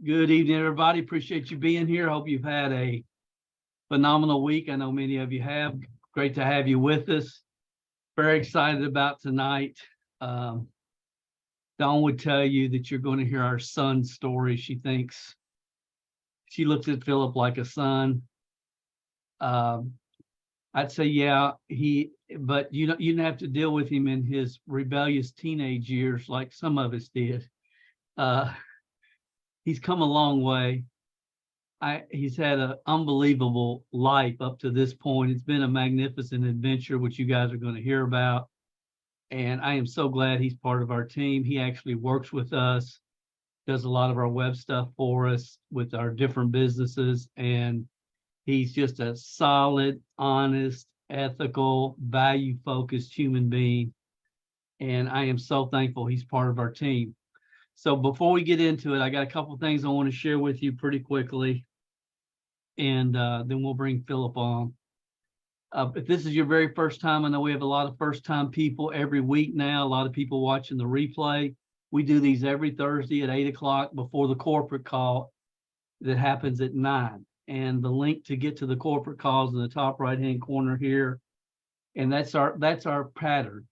Good evening, everybody. Appreciate you being here. Hope you've had a phenomenal week. I know many of you have. Great to have you with us. Very excited about tonight. Um, Dawn would tell you that you're going to hear our son's story. She looks at Philip like a son. Um, I'd say, yeah, but you didn't have to deal with him in his rebellious teenage years like some of us did. Uh, he's come a long way. He's had an unbelievable life up to this point. It's been a magnificent adventure, which you guys are going to hear about. And I am so glad he's part of our team. He actually works with us, does a lot of our web stuff for us with our different businesses. And he's just a solid, honest, ethical, value-focused human being. And I am so thankful he's part of our team. So before we get into it, I got a couple of things I want to share with you pretty quickly. And then we'll bring Phillip on. If this is your very first time, I know we have a lot of first-time people every week now, a lot of people watching the replay. We do these every Thursday at 8 o'clock before the corporate call that happens at 9. And the link to get to the corporate calls in the top right-hand corner here. And that's our pattern.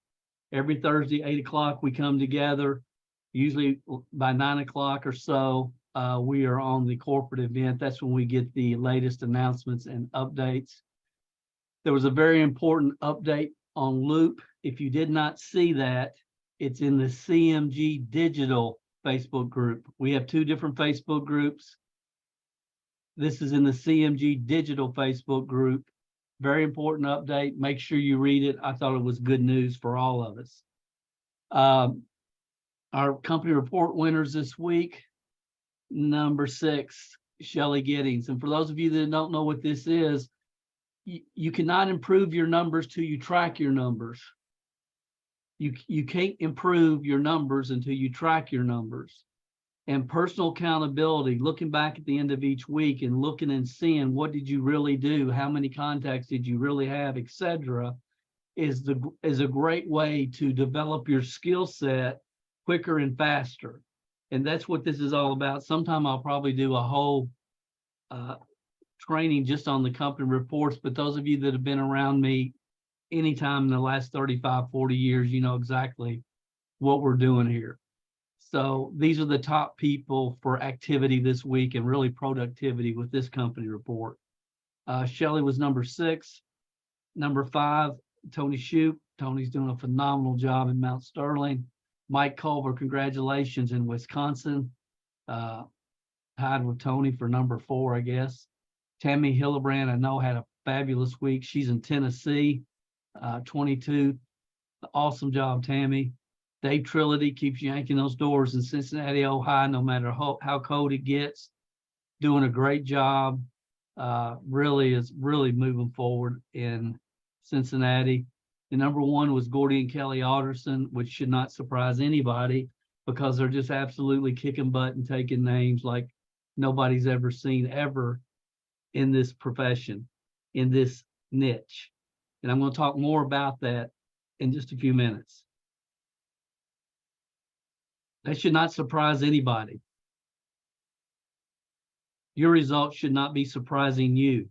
Every Thursday, 8 o'clock, we come together, usually by 9 o'clock or so. We are on the corporate event. That's when we get the latest announcements and updates. There was a very important update on Loop. If you did not see that, it's in the CMG Digital Facebook group. We have two different Facebook groups. This is in the CMG Digital Facebook group. Very important update. Make sure you read it. I thought it was good news for all of us. Our company report winners this week. Number 6, Shelley Giddings. And for those of you that don't know what this is, you cannot improve your numbers till you track your numbers. You can't improve your numbers until you track your numbers. And personal accountability, looking back at the end of each week and looking and seeing what did you really do, how many contacts did you really have, etc., is a great way to develop your skill set quicker and faster. And that's what this is all about. Sometime I'll probably do a whole training just on the company reports, but those of you that have been around me anytime in the last 35, 40 years, you know exactly what we're doing here. So these are the top people for activity this week and really productivity with this company report. Shelley was number 6. Number 5, Tony Shoup. Tony's doing a phenomenal job in Mount Sterling. Mike Culver, congratulations in Wisconsin. Tied with Tony for number 4, I guess. Tammy Hillebrand, I know, had a fabulous week. She's in Tennessee, 22. Awesome job, Tammy. Dave Trilogy keeps yanking those doors in Cincinnati, Ohio, no matter how cold it gets. Doing a great job. Really is moving forward in Cincinnati. The number 1 was Gordy and Kelly Alderson, which should not surprise anybody because they're just absolutely kicking butt and taking names like nobody's ever seen ever in this profession, in this niche. And I'm going to talk more about that in just a few minutes. That should not surprise anybody. Your results should not be surprising you.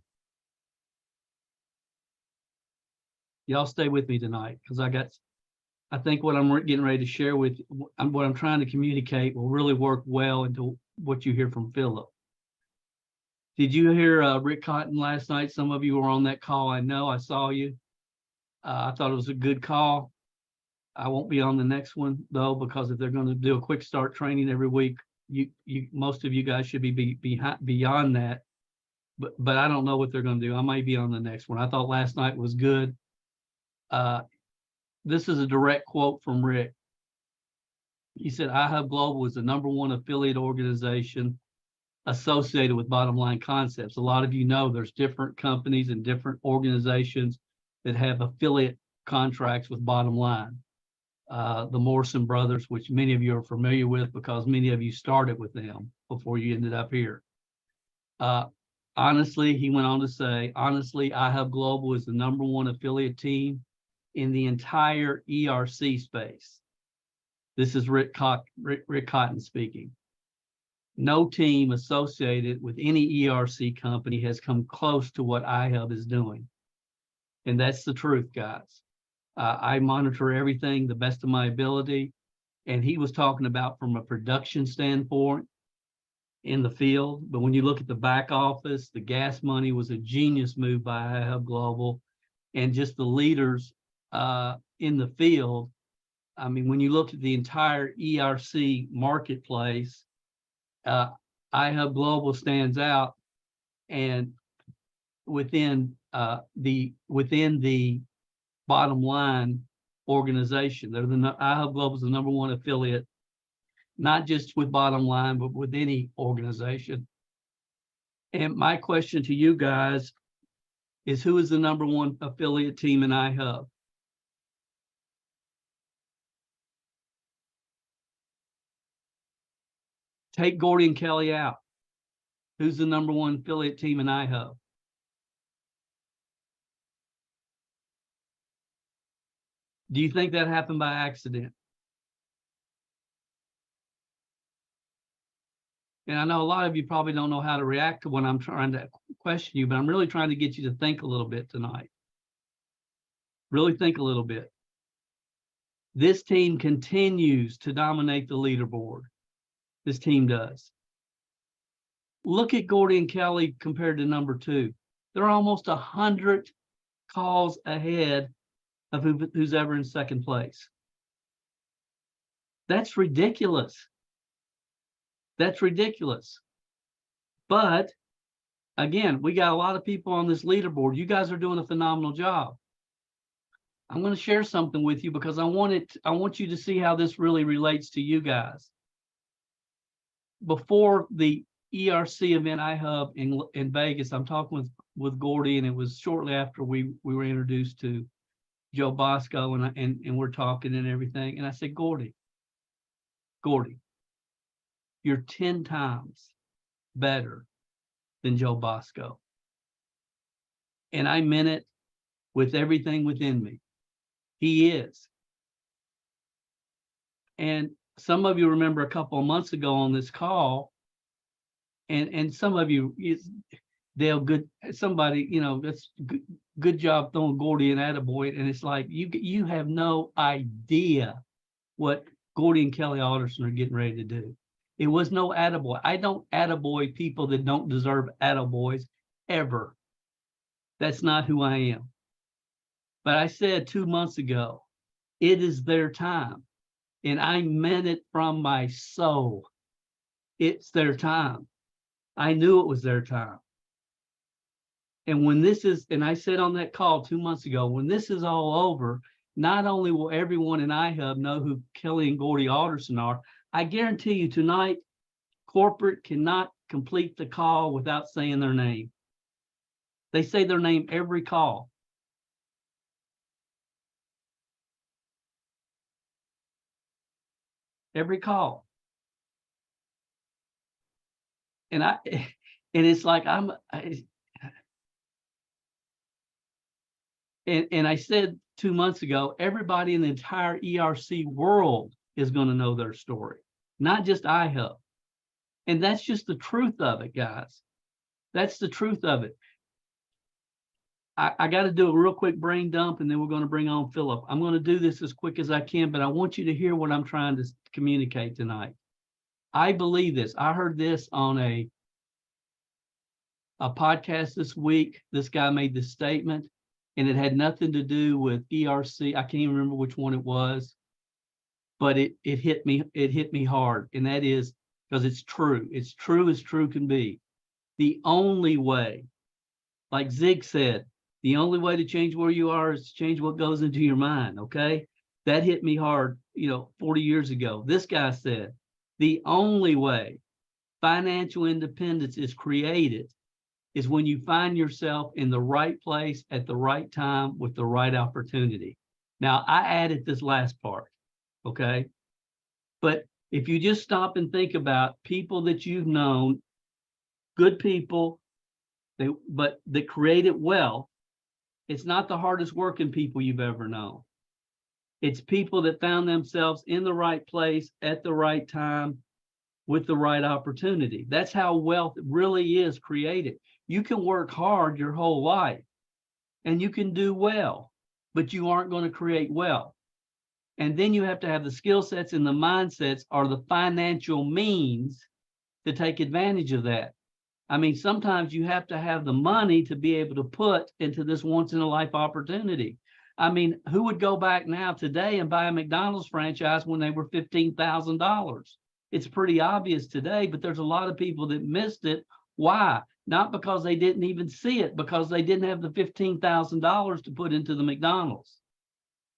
Y'all stay with me tonight because I think what I'm getting ready to share with you, what I'm trying to communicate will really work well into what you hear from Phillip. Did you hear Rick Cotton last night? Some of you were on that call. I know, I saw you. I thought it was a good call. I won't be on the next one though, because if they're going to do a quick start training every week, most of you guys should be beyond that. But I don't know what they're going to do. I might be on the next one. I thought last night was good. This is a direct quote from Rick. He said, iHub Global is the number 1 affiliate organization associated with Bottom Line Concepts. A lot of you know there's different companies and different organizations that have affiliate contracts with Bottom Line. The Morrison brothers, which many of you are familiar with because many of you started with them before you ended up here. Honestly, he went on to say, honestly, iHub Global is the number 1 affiliate team in the entire ERC space. This is Rick Cotton speaking. No team associated with any ERC company has come close to what iHub is doing. And that's the truth, guys. I monitor everything the best of my ability. And he was talking about from a production standpoint in the field. But when you look at the back office, the gas money was a genius move by iHub Global, and just the leaders in the field. I mean, when you look at the entire ERC marketplace, iHub Global stands out, and within the bottom line organization, they're iHub Global is the #1 affiliate, not just with bottom line, but with any organization. And my question to you guys is, who is the #1 affiliate team in iHub? Take Gordy and Kelly out. Who's the #1 affiliate team in iHub? Do you think that happened by accident? And I know a lot of you probably don't know how to react to when I'm trying to question you, but I'm really trying to get you to think a little bit tonight. Really think a little bit. This team continues to dominate the leaderboard. This team does. Look at Gordy and Kelly compared to #2. They're almost 100 calls ahead of who's ever in second place. That's ridiculous. That's ridiculous. But again, we got a lot of people on this leaderboard. You guys are doing a phenomenal job. I'm going to share something with you because I want you to see how this really relates to you guys. Before the ERC event iHub in Vegas, I'm talking with Gordy, and it was shortly after we were introduced to Joe Bosco, and we're talking and everything. And I said, Gordy, you're 10 times better than Joe Bosco. And I meant it with everything within me. He is. And some of you remember a couple of months ago on this call, and some of you, somebody, that's good job throwing Gordy and attaboy. And it's like, you have no idea what Gordy and Kelly Alderson are getting ready to do. It was no attaboy. I don't attaboy people that don't deserve attaboys ever. That's not who I am. But I said 2 months ago, it is their time. And I meant it from my soul. It's their time. I knew it was their time. And when this is, and I said on that call 2 months ago, when this is all over, not only will everyone in iHub know who Kelly and Gordy Alderson are, I guarantee you tonight, corporate cannot complete the call without saying their name. They say their name every call. Every call. And it's like and I said 2 months ago, everybody in the entire ERC world is going to know their story, not just iHub. And that's just the truth of it, guys. That's the truth of it. I got to do a real quick brain dump, and then we're going to bring on Phillip. I'm going to do this as quick as I can, but I want you to hear what I'm trying to communicate tonight. I believe this. I heard this on a podcast this week. This guy made this statement, and it had nothing to do with ERC. I can't even remember which one it was, but it hit me. It hit me hard, and that is because it's true. It's true as true can be. The only way, like Zig said, the only way to change where you are is to change what goes into your mind, okay? That hit me hard, 40 years ago. This guy said, the only way financial independence is created is when you find yourself in the right place at the right time with the right opportunity. Now, I added this last part, okay? But if you just stop and think about people that you've known, good people, but that created wealth, it's not the hardest working people you've ever known. It's people that found themselves in the right place at the right time with the right opportunity. That's how wealth really is created. You can work hard your whole life and you can do well, but you aren't going to create wealth. And then you have to have the skill sets and the mindsets or the financial means to take advantage of that. I mean, sometimes you have to have the money to be able to put into this once in a life opportunity. I mean, who would go back now today and buy a McDonald's franchise when they were $15,000? It's pretty obvious today, but there's a lot of people that missed it. Why? Not because they didn't even see it, because they didn't have the $15,000 to put into the McDonald's.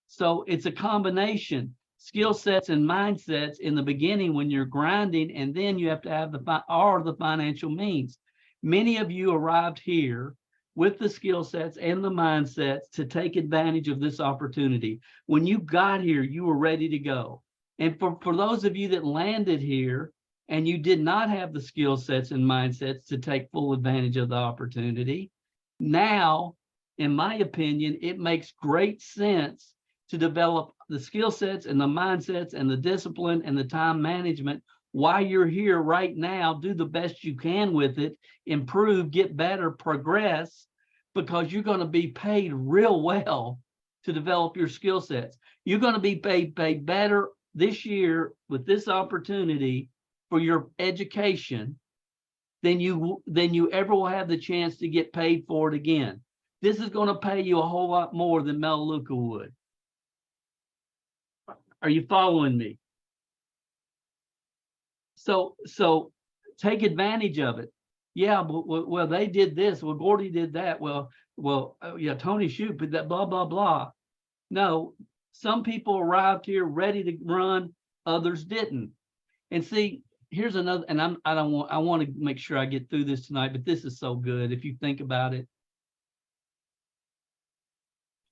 So it's a combination, skill sets and mindsets in the beginning when you're grinding, and then you have to have the financial means. Many of you arrived here with the skill sets and the mindsets to take advantage of this opportunity. When you got here, you were ready to go. And for those of you that landed here and you did not have the skill sets and mindsets to take full advantage of the opportunity, now, in my opinion, it makes great sense to develop the skill sets and the mindsets and the discipline and the time management while you're here right now. Do the best you can with it, improve, get better, progress, because you're going to be paid real well to develop your skill sets. You're going to be paid better this year with this opportunity for your education than you ever will have the chance to get paid for it again. This is going to pay you a whole lot more than Melaleuca would. Are you following me? So take advantage of it. Yeah, but well, they did this. Well, Gordy did that. Well, yeah, Tony shoot, but that blah blah blah. No, some people arrived here ready to run, others didn't. And see, here's another. And I want to make sure I get through this tonight, but this is so good if you think about it.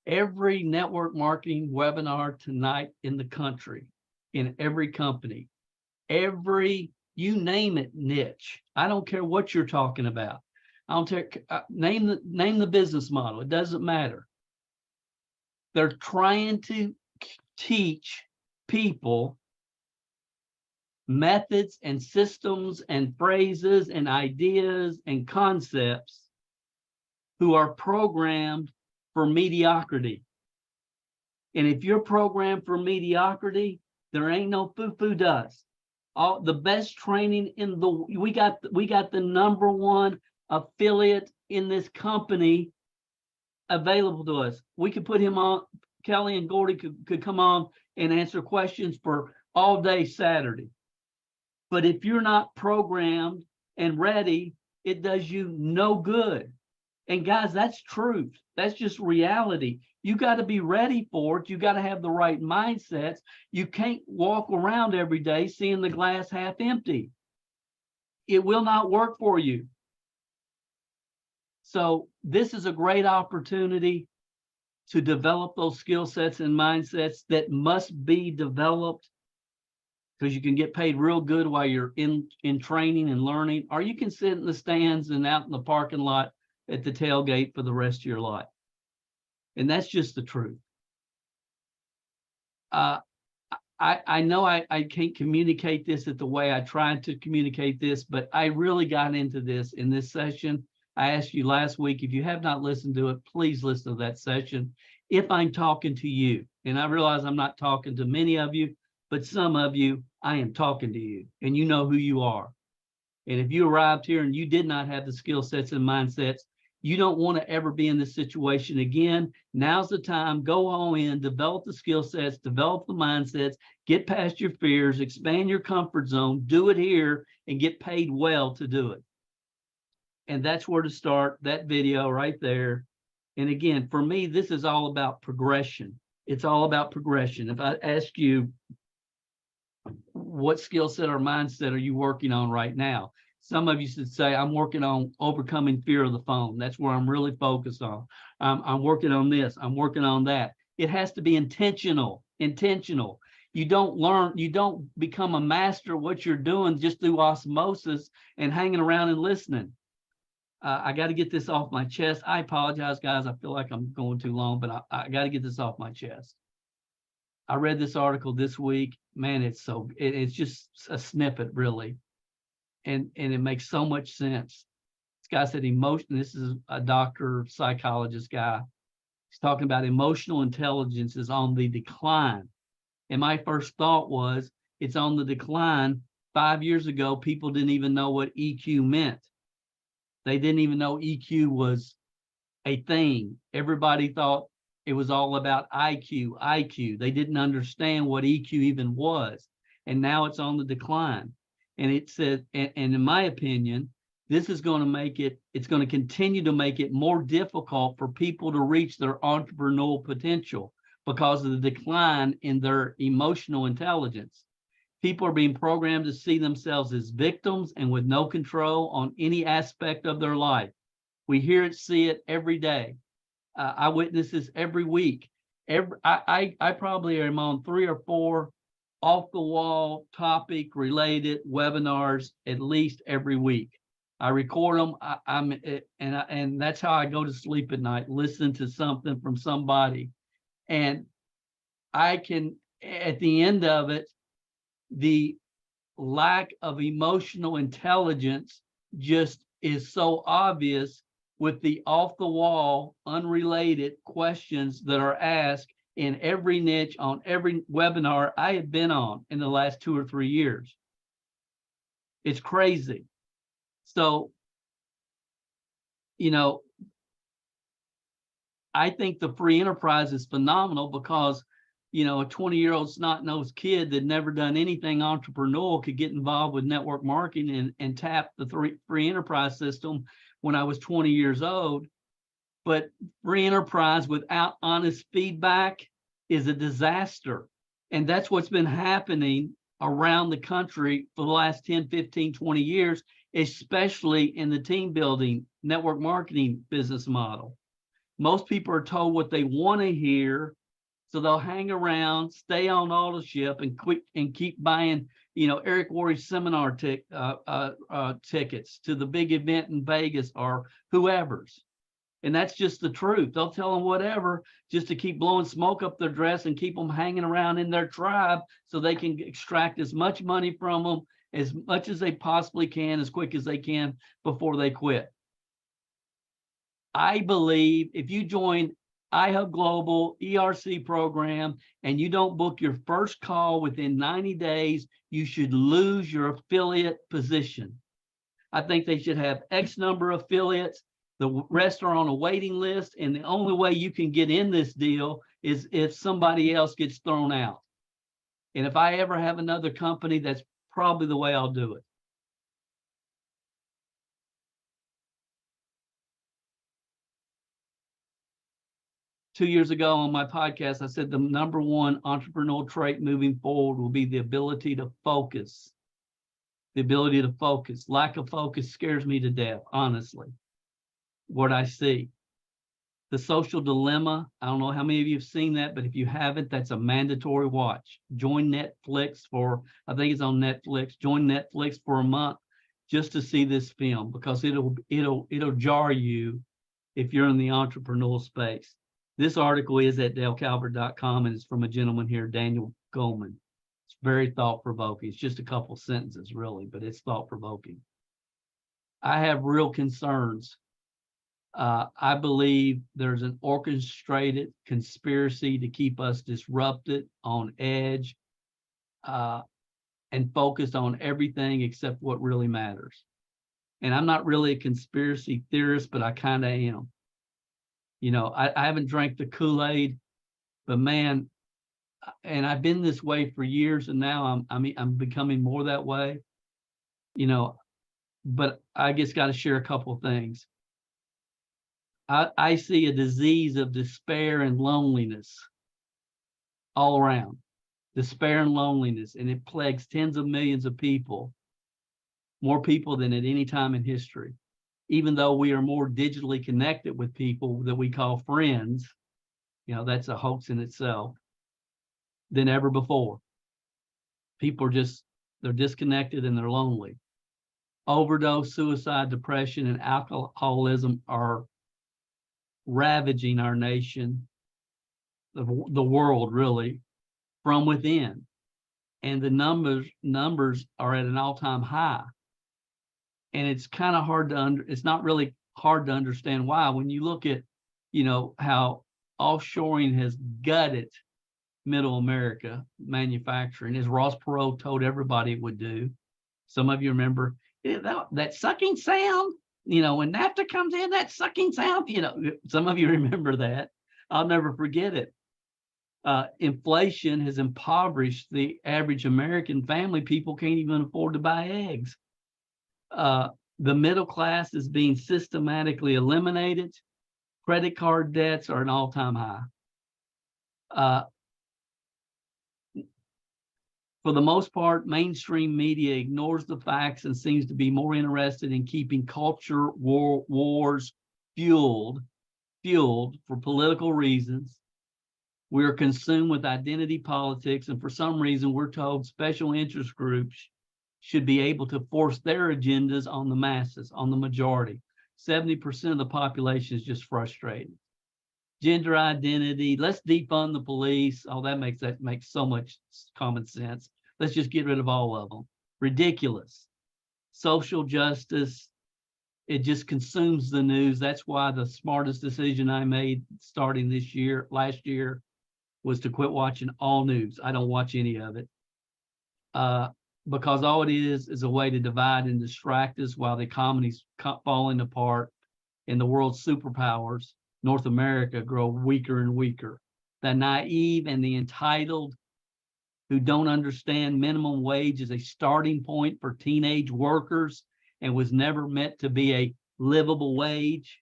Every network marketing webinar tonight in the country, in every company, every, you name it, niche. I don't care what you're talking about. I don't care, name the business model. It doesn't matter. They're trying to teach people methods and systems and phrases and ideas and concepts who are programmed for mediocrity. And if you're programmed for mediocrity, there ain't no foo-foo dust. All the best training in the, we got the #1 affiliate in this company available to us. We could put him on, Kelly and Gordy could come on and answer questions for all day Saturday. But if you're not programmed and ready, it does you no good. And guys, that's truth. That's just reality. You got to be ready for it. You got to have the right mindsets. You can't walk around every day seeing the glass half empty. It will not work for you. So this is a great opportunity to develop those skill sets and mindsets that must be developed, because you can get paid real good while you're in training and learning, or you can sit in the stands and out in the parking lot at the tailgate for the rest of your life. And that's just the truth. I know I can't communicate this the way I tried to communicate this, but I really got into this in this session. I asked you last week, if you have not listened to it, please listen to that session. If I'm talking to you, and I realize I'm not talking to many of you, but some of you, I am talking to you, and you know who you are. And if you arrived here and you did not have the skill sets and mindsets, you don't want to ever be in this situation again. Now's the time. Go all in, develop the skill sets, develop the mindsets, get past your fears, expand your comfort zone, do it here, and get paid well to do it. And that's where to start, that video right there. And again, for me, this is all about progression. It's all about progression. If I ask you, what skill set or mindset are you working on right now? Some of you should say, I'm working on overcoming fear of the phone. That's where I'm really focused on. I'm working on this. I'm working on that. It has to be intentional. You don't become a master of what you're doing just through osmosis and hanging around and listening. I got to get this off my chest. I apologize, guys. I feel like I'm going too long, but I got to get this off my chest. I read this article this week. Man, it's just a snippet, really. and it makes so much sense. This guy said emotion. This is a doctor, psychologist guy. He's talking about emotional intelligence is on the decline. And my first thought was it's on the decline. 5 years ago, people didn't even know what EQ meant. They didn't even know EQ was a thing. Everybody thought it was all about IQ. They didn't understand what EQ even was. And now it's on the decline. And it said, and in my opinion, this is going to make it, it's going to continue to make it more difficult for people to reach their entrepreneurial potential because of the decline in their emotional intelligence. People are being programmed to see themselves as victims and with no control on any aspect of their life. We hear it, see it every day. I witness this every week. I probably am on 3 or 4 off the wall topic related webinars at least every week. I record them. And that's how I go to sleep at night, listen to something from somebody. And I can, at the end of it, the lack of emotional intelligence just is so obvious with the off the wall, unrelated questions that are asked in every niche on every webinar I have been on in the last 2 or 3 years. It's crazy. So, I think the free enterprise is phenomenal because, a 20-year-old snot-nosed kid that never done anything entrepreneurial could get involved with network marketing and tap the free enterprise system when I was 20 years old. But free enterprise without honest feedback is a disaster. And that's what's been happening around the country for the last 10, 15, 20 years, especially in the team building, network marketing business model. Most people are told what they want to hear, so they'll hang around, stay on authorship, and keep buying, Eric Worre's seminar tickets to the big event in Vegas or whoever's. And that's just the truth. They'll tell them whatever just to keep blowing smoke up their dress and keep them hanging around in their tribe so they can extract as much money from them as much as they possibly can, as quick as they can before they quit. I believe if you join iHub Global ERC program and you don't book your first call within 90 days, you should lose your affiliate position. I think they should have X number of affiliates. The rest are on a waiting list. And the only way you can get in this deal is if somebody else gets thrown out. And if I ever have another company, that's probably the way I'll do it. Two years ago on my podcast, I said the number one entrepreneurial trait moving forward will be the ability to focus. The ability to focus. Lack of focus scares me to death, honestly. What I see. The Social Dilemma. I don't know how many of you have seen that, but if you haven't, that's a mandatory watch. Join Netflix for, I think it's on Netflix. Join Netflix for a month just to see this film because it'll jar you if you're in the entrepreneurial space. This article is at dalecalvert.com and it's from a gentleman here, Daniel Goleman. It's very thought-provoking. It's just a couple sentences, really, but it's thought-provoking. I have real concerns. I believe there's an orchestrated conspiracy to keep us disrupted, on edge, and focused on everything except what really matters. And I'm not really a conspiracy theorist, but I kind of am. I haven't drank the Kool-Aid, but man, and I've been this way for years, and now I'm becoming more that way. But I just got to share a couple of things. I see a disease of despair and loneliness all around. Despair and loneliness, and it plagues tens of millions of people, more people than at any time in history. Even though we are more digitally connected with people that we call friends, that's a hoax in itself, than ever before. People they're disconnected and they're lonely. Overdose, suicide, depression, and alcoholism are ravaging our nation, the world really, from within. And the numbers are at an all-time high. and it's kind of hard to it's not really hard to understand why when you look at, how offshoring has gutted middle America manufacturing, as Ross Perot told everybody it would do. Some of you remember that sucking sound, when NAFTA comes in, that sucking sound, some of you remember that. I'll never forget it. Inflation has impoverished the average American family. People can't even afford to buy eggs. The middle class is being systematically eliminated. Credit card debts are an all-time high. For the most part, mainstream media ignores the facts and seems to be more interested in keeping culture wars fueled for political reasons. We are consumed with identity politics, and for some reason, we're told special interest groups should be able to force their agendas on the masses, on the majority. 70% of the population is just frustrated. Gender identity, let's defund the police. Oh, that makes so much common sense. Let's just get rid of all of them. Ridiculous. Social justice, it just consumes the news. That's why the smartest decision I made starting last year, was to quit watching all news. I don't watch any of it. Because all it is a way to divide and distract us while the economy's falling apart and the world's superpowers, North America, grow weaker and weaker. The naive and the entitled who don't understand minimum wage is a starting point for teenage workers and was never meant to be a livable wage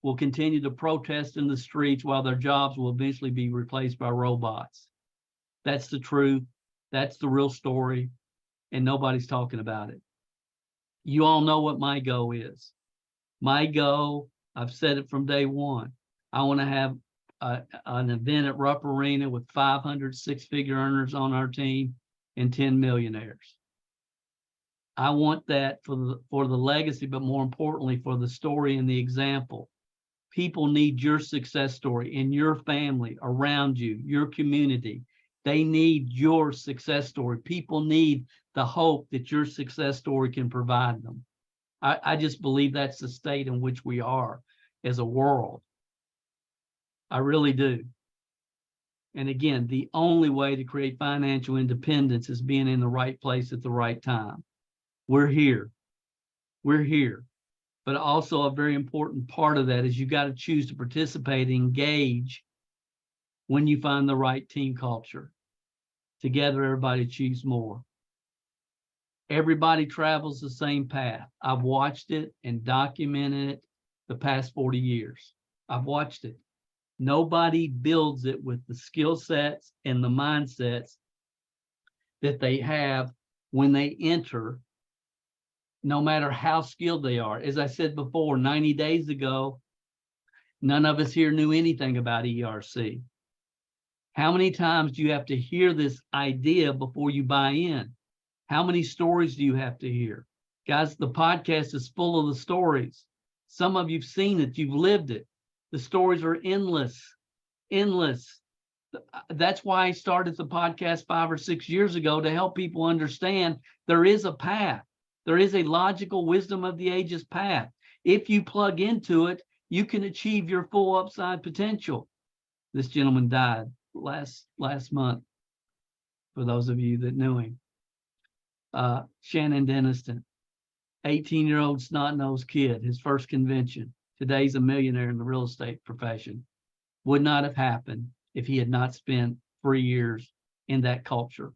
will continue to protest in the streets while their jobs will eventually be replaced by robots. That's the truth. That's the real story, and nobody's talking about it. You all know what my goal is. My goal, I've said it from day one, I want to have an event at Rupp Arena with 500 six-figure earners on our team and 10 millionaires. I want that for the legacy, but more importantly, for the story and the example. People need your success story in your family, around you, your community. They need your success story. People need the hope that your success story can provide them. I just believe that's the state in which we are as a world. I really do. And again, the only way to create financial independence is being in the right place at the right time. We're here. We're here. But also a very important part of that is you got to choose to participate, engage when you find the right team culture. Together, everybody achieves more. Everybody travels the same path. I've watched it and documented it the past 40 years. I've watched it. Nobody builds it with the skill sets and the mindsets that they have when they enter, no matter how skilled they are. As I said before, 90 days ago, none of us here knew anything about ERC. How many times do you have to hear this idea before you buy in? How many stories do you have to hear? Guys, the podcast is full of the stories. Some of you've seen it, you've lived it. The stories are endless, endless. That's why I started the podcast 5 or 6 years ago, to help people understand there is a path. There is a logical wisdom of the ages path. If you plug into it, you can achieve your full upside potential. This gentleman died last month, for those of you that knew him. Shannon Denniston, 18-year-old snot-nosed kid, his first convention. Today's a millionaire in the real estate profession. Would not have happened if he had not spent 3 years in that culture.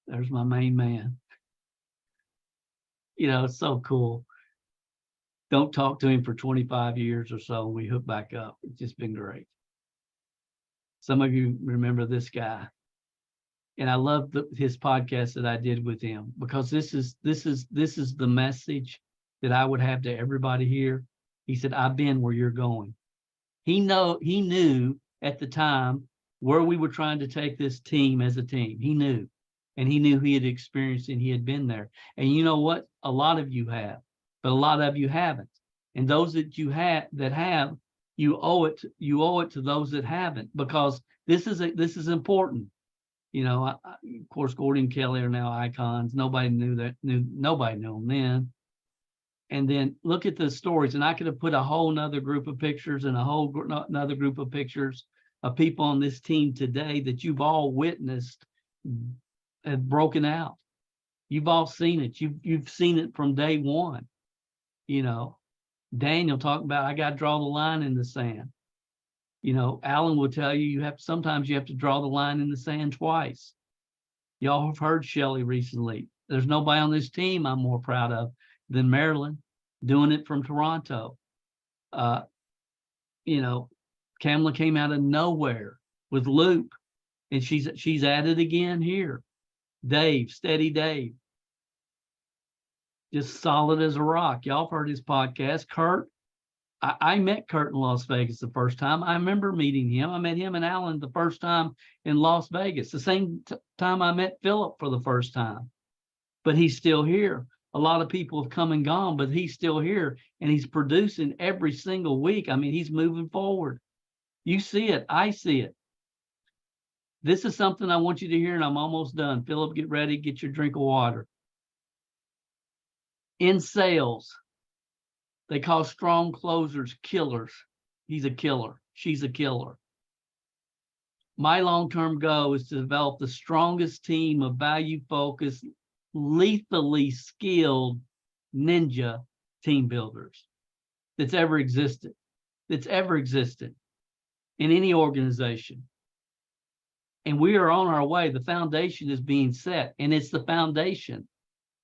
There's my main man. It's so cool. Don't talk to him for 25 years or so, and we hook back up. It's just been great. Some of you remember this guy. And I love his podcast that I did with him, because this is the message that I would have to everybody here. He said, I've been where you're going. He knew at the time where we were trying to take this team as a team. He knew, and he knew he had experienced and he had been there. And you know what? A lot of you have, but a lot of you haven't. And those that you have, you owe it to those that haven't, because this is important. Of course, Gordy and Kelly are now icons. Nobody knew nobody knew them then. And then look at the stories. And I could have put a whole nother group of pictures and a whole another group of pictures of people on this team today that you've all witnessed have broken out. You've all seen it. You've seen it from day one. Daniel talking about, I got to draw the line in the sand. Alan will tell you, sometimes you have to draw the line in the sand twice. Y'all have heard Shelley recently. There's nobody on this team I'm more proud of than Marilyn doing it from Toronto. Kamala came out of nowhere with Luke, and she's at it again here. Dave, steady Dave. Just solid as a rock. Y'all have heard his podcast. Kurt, I met Kurt in Las Vegas the first time. I remember meeting him. I met him and Alan the first time in Las Vegas, the same time I met Phillip for the first time. But he's still here. A lot of people have come and gone, but he's still here, and he's producing every single week. I mean, he's moving forward. You see it. I see it. This is something I want you to hear, and I'm almost done. Phillip, get ready. Get your drink of water. In sales, they call strong closers killers. He's a killer. She's a killer. My long-term goal is to develop the strongest team of value-focused, lethally skilled ninja team builders that's ever existed in any organization. And we are on our way. The foundation is being set, and it's the foundation.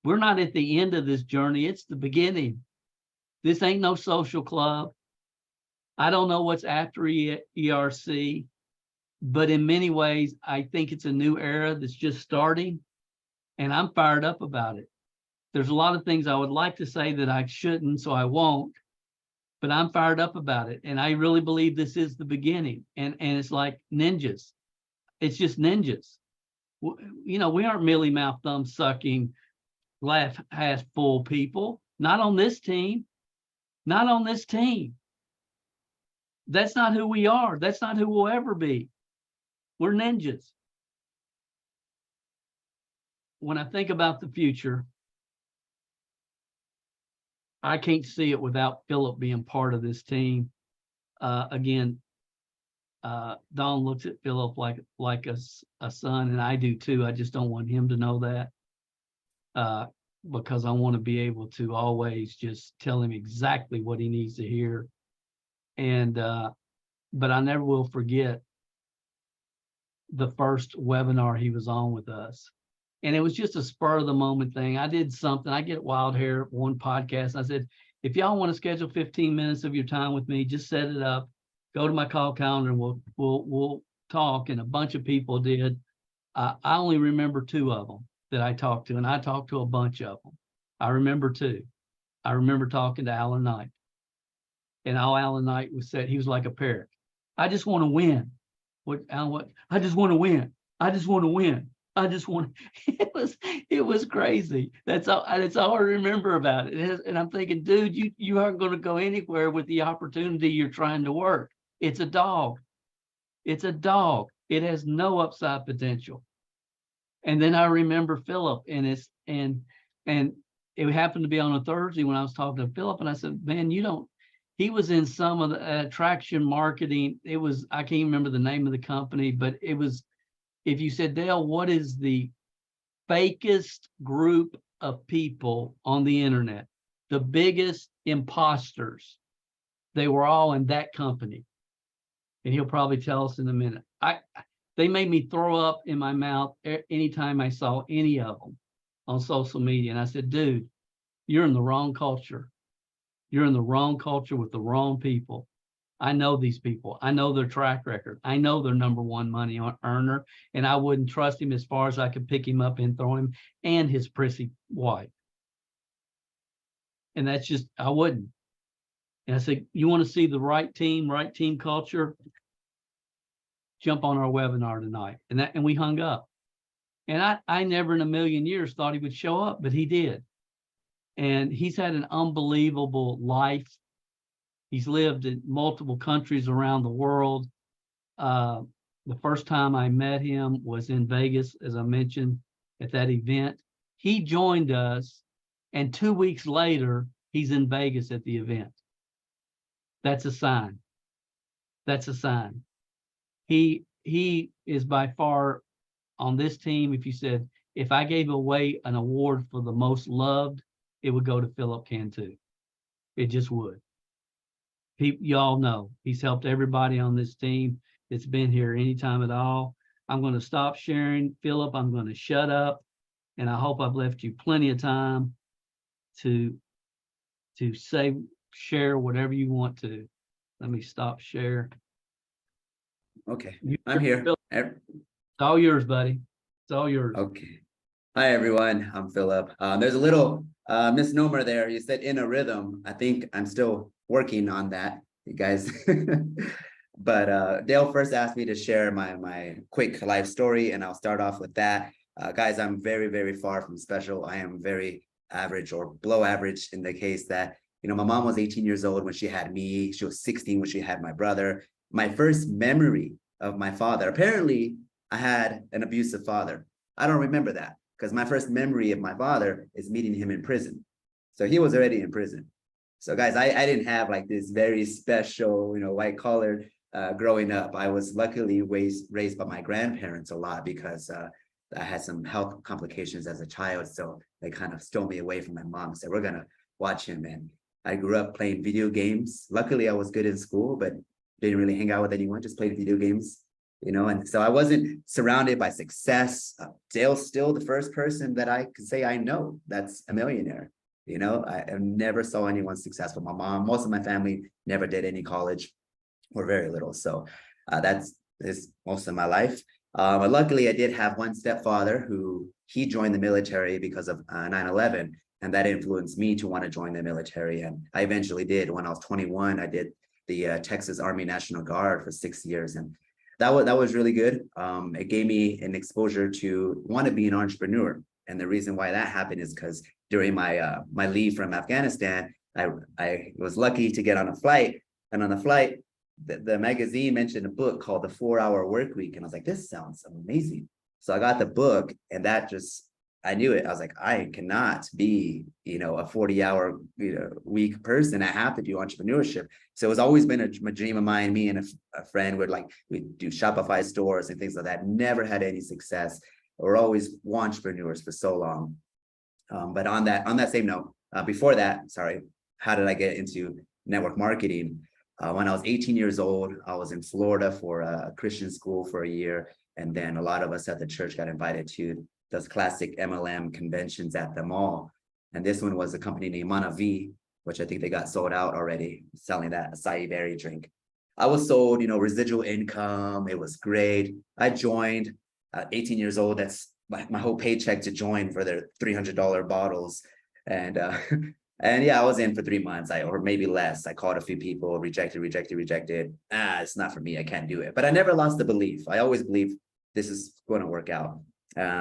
We're not at the end of this journey. It's the beginning. This ain't no social club. I don't know what's after ERC, but in many ways, I think it's a new era that's just starting, and I'm fired up about it. There's a lot of things I would like to say that I shouldn't, so I won't, but I'm fired up about it. And I really believe this is the beginning. And it's like ninjas. It's just ninjas. We aren't mealy mouth, thumb sucking, glass half full people. Not on this team. Not on this team. That's not who we are. That's not who we'll ever be. We're ninjas. When I think about the future, I can't see it without Phillip being part of this team. Again, Don looks at Phillip like a son, and I do too. I just don't want him to know that, because I want to be able to always just tell him exactly what he needs to hear. And but I never will forget the first webinar he was on with us. And it was just a spur of the moment thing. I did something. I get wild hair at one podcast. I said, if y'all want to schedule 15 minutes of your time with me, just set it up. Go to my call calendar and we'll talk. And a bunch of people did. I only remember 2 of them that I talked to, and I talked to a bunch of them. I remember 2. I remember talking to Alan Knight. And all Alan Knight was said, he was like a parrot. I just want to win. Alan, I just want to win. I just want to win. I just want. It was crazy. That's all I remember about it. And I'm thinking, dude, you aren't going to go anywhere with the opportunity you're trying to work. It's a dog. It's a dog. It has no upside potential. And then I remember Phillip, and it happened to be on a Thursday when I was talking to Phillip, and I said, man, he was in some of the attraction marketing. I can't remember the name of the company, but it was, if you said, Dale, what is the fakest group of people on the internet? The biggest imposters. They were all in that company. And he'll probably tell us in a minute. They made me throw up in my mouth anytime I saw any of them on social media. And I said, dude, you're in the wrong culture. You're in the wrong culture with the wrong people. I know these people. I know their track record. I know their #1 money earner, and I wouldn't trust him as far as I could pick him up and throw him and his prissy wife. And that's just, I wouldn't. And I said, you want to see the right team culture? Jump on our webinar tonight. And we hung up. And I never in a million years thought he would show up, but he did. And he's had an unbelievable life. He's lived in multiple countries around the world. The first time I met him was in Vegas, as I mentioned, at that event. He joined us, and 2 weeks later, he's in Vegas at the event. That's a sign. That's a sign. He is by far on this team. If you said, if I gave away an award for the most loved, it would go to Phillip Cantu. It just would. Y'all know he's helped everybody on this team that's been here anytime at all. I'm going to stop sharing, Phillip. I'm going to shut up, and I hope I've left you plenty of time to share whatever you want to. Let me stop share. Okay, I'm here. It's all yours, buddy. It's all yours. Okay. Hi, everyone. I'm Phillip. There's a little misnomer there. You said in a rhythm. I think I'm still working on that, you guys. But Dale first asked me to share my quick life story, and I'll start off with that. Guys, I'm very, very far from special. I am very average or below average in the case that, you know, my mom was 18 years old when she had me. She was 16 when she had my brother. My first memory of my father, apparently I had an abusive father. I don't remember that because my first memory of my father is meeting him in prison. So he was already in prison. So guys, I didn't have like this very special, you know, white collar growing up. I was luckily raised by my grandparents a lot because I had some health complications as a child. So they kind of stole me away from my mom. So we're gonna watch him. And I grew up playing video games. Luckily, I was good in school, but didn't really hang out with anyone, just played video games, you know, and so I wasn't surrounded by success. Dale's still the first person that I could say I know that's a millionaire. You know, I never saw anyone successful. My mom, most of my family never did any college or very little. So that's most of my life. But luckily, I did have one stepfather who he joined the military because of 9/11, and that influenced me to want to join the military. And I eventually did. When I was 21, I did the Texas Army National Guard for 6 years, and that was really good. It gave me an exposure to want to be an entrepreneur, and the reason why that happened is because during my my leave from Afghanistan, I was lucky to get on a flight, and on the flight, the magazine mentioned a book called The 4-Hour Work Week, and I was like, this sounds amazing. So I got the book, and that just, I knew it. I was like, I cannot be, you know, a 40-hour, you know, week person. I have to do entrepreneurship. So it's always been a dream of mine. Me and a friend would we'd do Shopify stores and things like that. Never had any success. We're always entrepreneurs for so long. But on that same note, before that, sorry, how did I get into network marketing? When I was 18 years old, I was in Florida for a Christian school for a year. And then a lot of us at the church got invited to those classic MLM conventions at the mall. And this one was a company named Manavi, which I think they got sold out already, selling that acai berry drink. I was sold, you know, residual income. It was great. I joined at 18 years old. That's my whole paycheck to join for their $300 bottles. And and yeah, I was in for 3 months, or maybe less. I called a few people, rejected. It's not for me. I can't do it. But I never lost the belief. I always believed this is going to work out.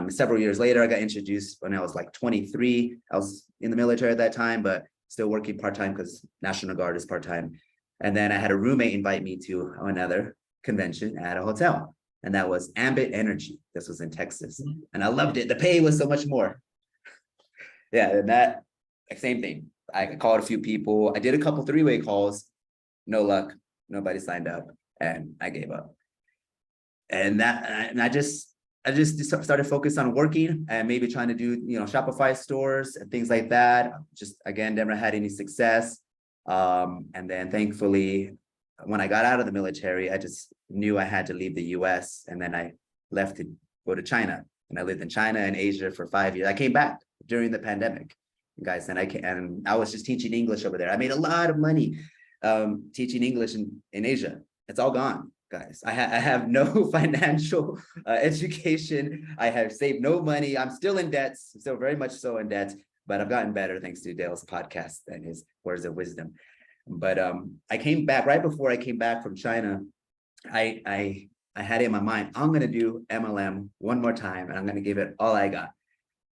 Several years later, I got introduced when I was like 23. I was in the military at that time, but still working part-time because National Guard is part-time. And then I had a roommate invite me to another convention at a hotel, and that was Ambit Energy. This was in Texas, and I loved it. The pay was so much more. Yeah, and that same thing. I called a few people. I did a couple three-way calls. No luck. Nobody signed up, and I gave up. And I just started focused on working and maybe trying to do, you know, Shopify stores and things like that. Just again, never had any success. And then thankfully, when I got out of the military, I just knew I had to leave the US, and then I left to go to China, and I lived in China and Asia for 5 years. I came back during the pandemic, guys, and I was just teaching English over there. I made a lot of money teaching English in Asia. It's all gone, guys. I have no financial education. I have saved no money. I'm still in debt, still very much so in debt, but I've gotten better thanks to Dale's podcast and his words of wisdom. But I came back right before I came back from China. I had it in my mind, I'm going to do MLM one more time, and I'm going to give it all I got.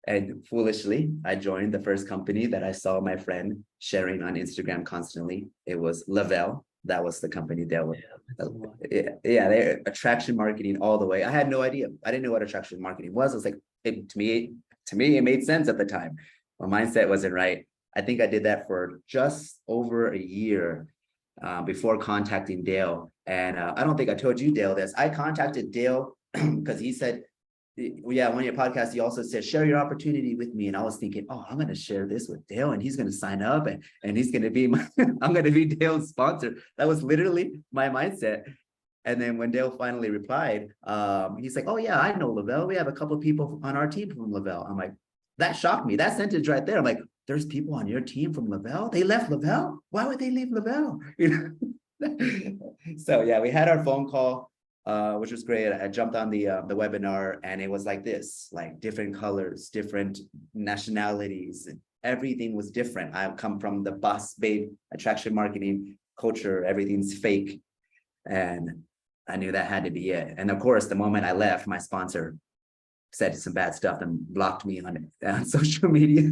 And foolishly, I joined the first company that I saw my friend sharing on Instagram constantly. It was Lavelle, That was the company Dale. That's the one. Yeah, they're attraction marketing all the way. I had no idea. I didn't know what attraction marketing was. It was like, to me, it made sense at the time. My mindset wasn't right. I think I did that for just over a year before contacting Dale. And I don't think I told you, Dale, this. I contacted Dale because he said, yeah, one of your podcasts, he also said, share your opportunity with me. And I was thinking, oh, I'm going to share this with Dale and he's going to sign up and he's going to be I'm going to be Dale's sponsor. That was literally my mindset. And then when Dale finally replied, he's like, oh yeah, I know Lavelle. We have a couple of people on our team from Lavelle. I'm like, that shocked me. That sentence right there. I'm like, there's people on your team from Lavelle. They left Lavelle. Why would they leave Lavelle? You know? So yeah, we had our phone call. Which was great. I jumped on the webinar and it was like this, like different colors, different nationalities, everything was different. I come from the boss babe attraction marketing culture, everything's fake. And I knew that had to be it. And of course, the moment I left, my sponsor said some bad stuff and blocked me on social media.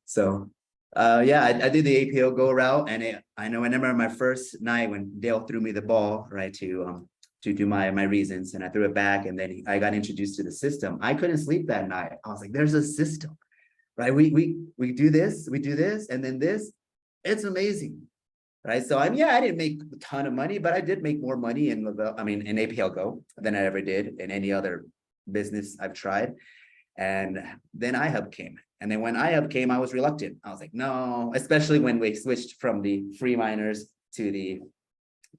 So yeah, I did the APO go route and I remember my first night when Dale threw me the ball, right, to do my reasons, and I threw it back, and then I got introduced to the system. I couldn't sleep that night. I was like, there's a system, right? We do this, and then this. It's amazing, right? So I didn't make a ton of money, but I did make more money in in APL Go than I ever did in any other business I've tried. And then iHub came. And then when iHub came, I was reluctant. I was like, no, especially when we switched from the free miners to the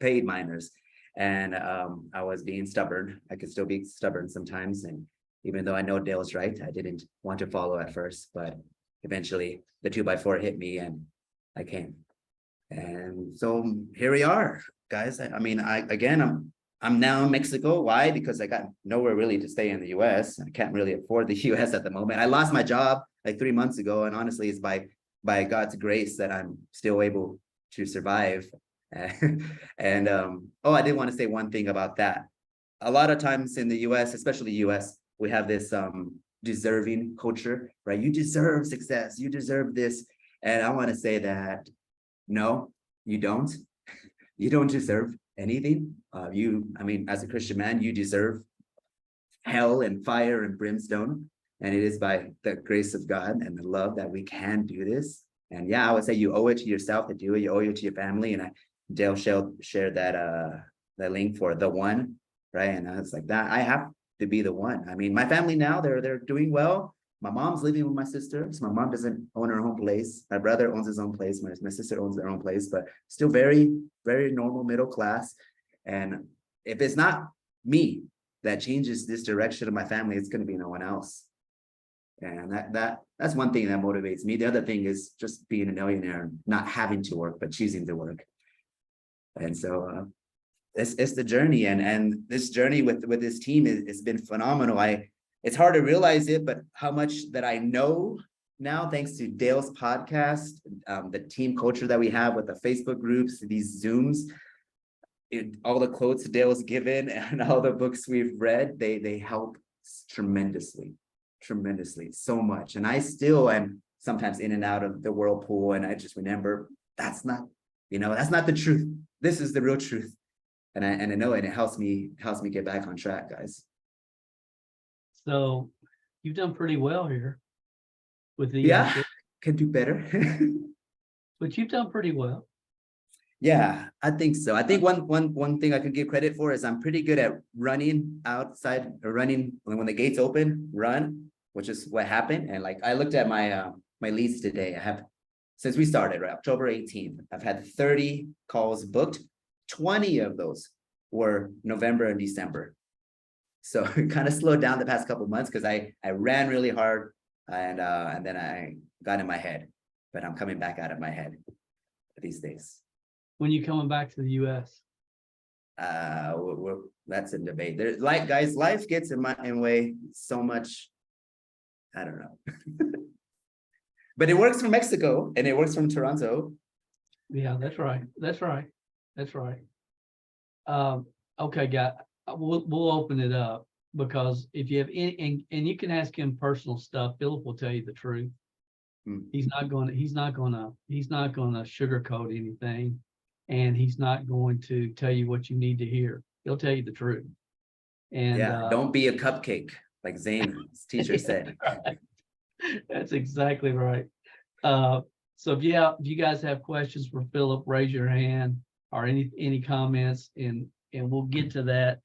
paid miners. And I was being stubborn. I could still be stubborn sometimes. And even though I know Dale's right, I didn't want to follow at first, but eventually the 2x4 hit me and I came. And so here we are, guys. I'm now in Mexico. Why? Because I got nowhere really to stay in the US. I can't really afford the US at the moment. I lost my job like 3 months ago. And honestly, it's by God's grace that I'm still able to survive. And I did want to say one thing about that. A lot of times in the US, especially US, we have this deserving culture, right? You deserve success, you deserve this. And I want to say that no, you don't. You don't deserve anything. As a Christian man, you deserve hell and fire and brimstone. And it is by the grace of God and the love that we can do this. And yeah, I would say you owe it to yourself to do it. You owe it to your family. And Dale shared that link for the one, right? And I was like, that I have to be the one. I mean, my family now, they're doing well. My mom's living with my sister, so my mom doesn't own her own place. My brother owns his own place. My sister owns their own place, but still very, very normal middle class. And if it's not me that changes this direction of my family, it's going to be no one else. And that's one thing that motivates me. The other thing is just being a millionaire, not having to work, but choosing to work. And so it's the journey, and this journey with this team it's been phenomenal. It's hard to realize it, but how much that I know now, thanks to Dale's podcast, the team culture that we have with the Facebook groups, these Zooms, all the quotes Dale's given, and all the books we've read, they help tremendously, so much. And I still am sometimes in and out of the whirlpool, and I just remember that's not the truth. This is the real truth. And I know it helps me get back on track, guys. So you've done pretty well here with the can do better. But you've done pretty well. Yeah, I think so. I think one thing I can give credit for is I'm pretty good at running outside, or running when the gates open, run, which is what happened. And like I looked at my my leads today. I have, since we started, right, October 18th, I've had 30 calls booked. 20 of those were November and December. So it kind of slowed down the past couple of months because I ran really hard and then I got in my head, but I'm coming back out of my head these days. When you coming back to the US? That's a debate. There's guys, life gets in way so much. I don't know. But it works from Mexico and it works from Toronto. Yeah, that's right. Okay, guy, we'll open it up, because if you have any, and you can ask him personal stuff, Phillip will tell you the truth. He's not going to sugarcoat anything. and he's not going to tell you what you need to hear. He'll tell you the truth. And Yeah, don't be a cupcake, like Zane's teacher said. that's exactly right. So if you guys have questions for Phillip, raise your hand or any comments, and we'll get to that.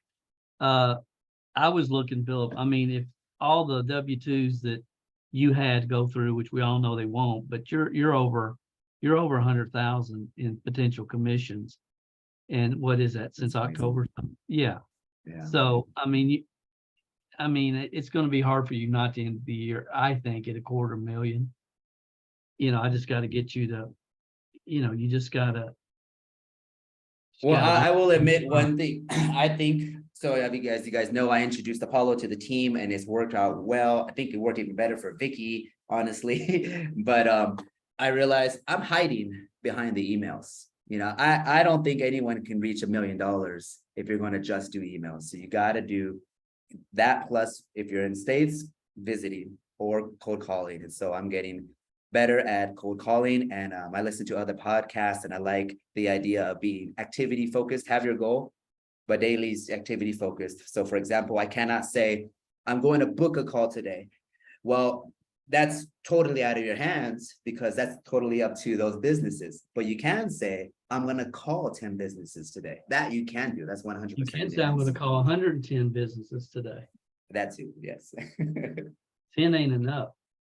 I was looking, Phillip. I mean, if all the W-2s that you had go through, which we all know they won't, but you're over 100,000 in potential commissions. And what is that since October? Yeah. Yeah. So I mean, it's going to be hard for you not to end the year, I think, at $250,000. I just got to get you to, you just got to. Well, I will admit one thing. I think so. You guys know I introduced Apollo to the team, and it's worked out well. I think it worked even better for Vicky, honestly. But I realized I'm hiding behind the emails. I don't think anyone can reach $1 million if you're going to just do emails. So you got to do that, plus if you're in states, visiting or cold calling. And so I'm getting better at cold calling, and I listen to other podcasts, and I like the idea of being activity focused. Have your goal, but daily's activity focused. So for example, I cannot say I'm going to book a call today. Well, that's totally out of your hands, because that's totally up to those businesses. But you can say, I'm going to call 10 businesses today. That you can do. That's 100%. You can say I'm going to call 110 businesses today. That too, yes. 10 ain't enough.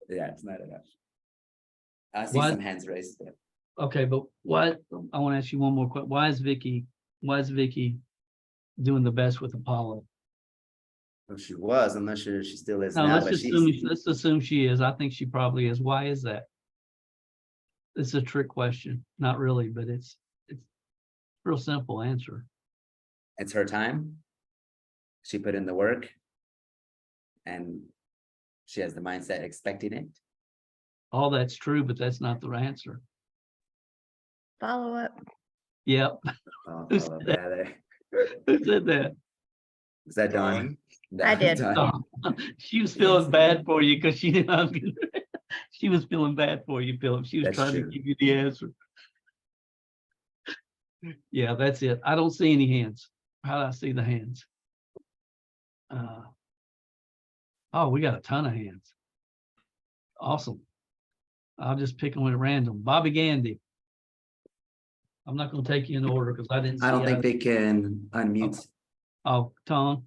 Yeah, it's not enough. I see some hands raised there. Okay, but what I want to ask you one more question. Why is Vicky doing the best with Apollo? Well, she was. I'm not sure if she still is No, now. let's assume she is. I think she probably is. Why is that? It's a trick question. Not really, but it's real simple answer. It's her time. She put in the work, and she has the mindset expecting it. All that's true, but that's not the answer. Follow up. Yep. Who said that? Who said that? Is that Dawn? I did. She was feeling bad for you because she didn't know. She was feeling bad for you, Phillip. She was That's trying true. to give you the answer. Yeah, that's it. I don't see any hands. How do I see the hands? Oh, we got a ton of hands. Awesome. I'll just pick them at random. Bobby Gandy. I'm not going to take you in order because I didn't see. I don't think they can unmute. Oh, Tom,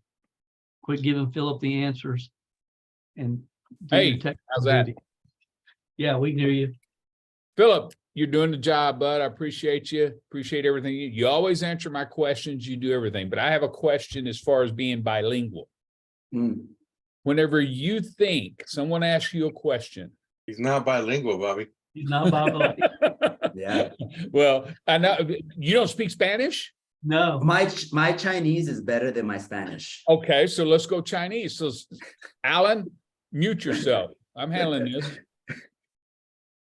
quit giving Phillip the answers. And Hey, how's that? Yeah, we can hear you. Phillip, you're doing the job, bud. I appreciate you. Appreciate everything. You always answer my questions. You do everything. But I have a question as far as being bilingual. Whenever you think someone asks you a question. He's not bilingual, Bobby. He's not bilingual. Yeah. Well, I know you don't speak Spanish. No. My Chinese is better than my Spanish. Okay, so let's go Chinese. So, Alan, mute yourself. I'm handling this.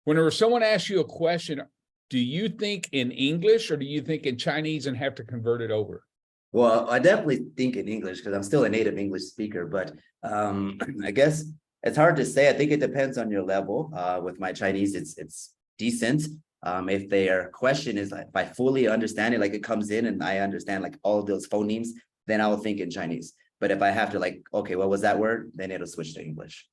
Whenever someone asks you a question, do you think in English or do you think in Chinese and have to convert it over? Well, I definitely think in English because I'm still a native English speaker, but I guess it's hard to say. I think it depends on your level. With my Chinese, it's decent. If their question is like, if I fully understand it, like it comes in and I understand like all of those phonemes, then I will think in Chinese. But if I have to like, okay, what was that word? Then it'll switch to English.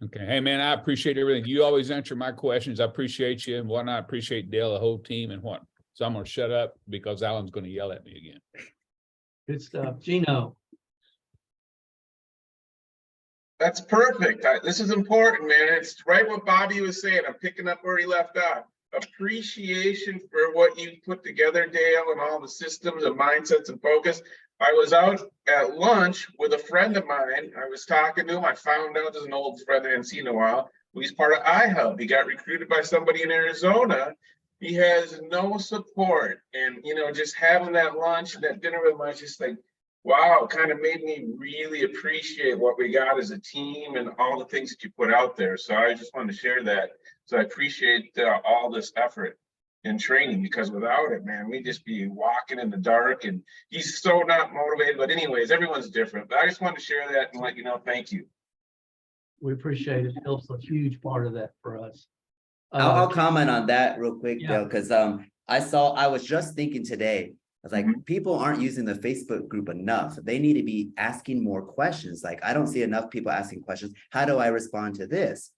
Okay. Hey, man, I appreciate everything. You always answer my questions. I appreciate you and whatnot. I appreciate Dale, the whole team and what. So I'm going to shut up because Alan's going to yell at me again. Good stuff. Gino. That's perfect. This is important, man. It's right what Bobby was saying. I'm picking up where he left off. Appreciation for what you put together, Dale, and all the systems and mindsets and focus. I was out at lunch with a friend of mine. I was talking to him. I found out there's an old friend I hadn't seen in a while. He's part of iHub. He got recruited by somebody in Arizona. He has no support. And, you know, just having that lunch and that dinner with him, I was just like, wow, it kind of made me really appreciate what we got as a team and all the things that you put out there. So I just wanted to share that. So I appreciate all this effort and training, because without it, man, we'd just be walking in the dark, and he's so not motivated. But anyways, everyone's different. But I just wanted to share that and let you know, thank you. We appreciate it. Helps a huge part of that for us. I'll comment on that real quick, Dale, because I was just thinking today, I was like, people aren't using the Facebook group enough. They need to be asking more questions. Like, I don't see enough people asking questions. How do I respond to this?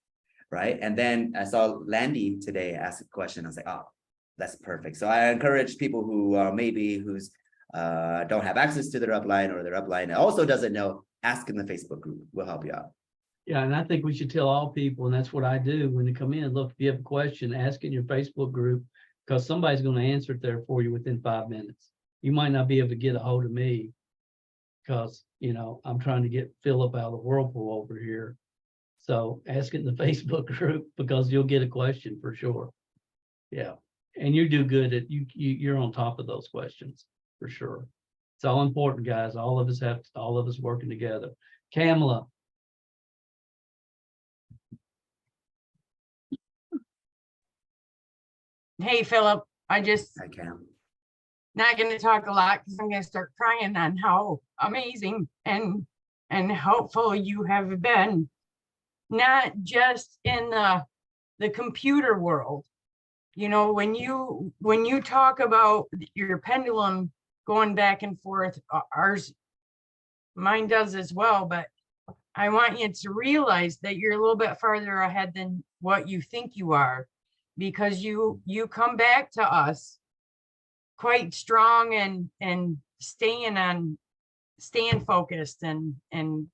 Right. And then I saw Landy today ask a question. I was like, oh, that's perfect. So I encourage people who who's don't have access to their upline, or their upline also doesn't know, ask in the Facebook group. We'll help you out. Yeah, and I think we should tell all people, and that's what I do when they come in. Look, if you have a question, ask in your Facebook group, because somebody's going to answer it there for you within 5 minutes. You might not be able to get a hold of me because, you know, I'm trying to get Phillip out of the whirlpool over here. So ask it in the Facebook group, because you'll get a question for sure. Yeah, and you do good at you're on top of those questions for sure. It's all important, guys. All of us working together. Kamala. Hey, Philip, I just I can. not going to talk a lot because I'm going to start crying on how amazing and helpful you have been, not just in the computer world. You know, when you talk about your pendulum going back and forth, mine does as well, but I want you to realize that you're a little bit farther ahead than what you think you are, because you come back to us quite strong and staying focused and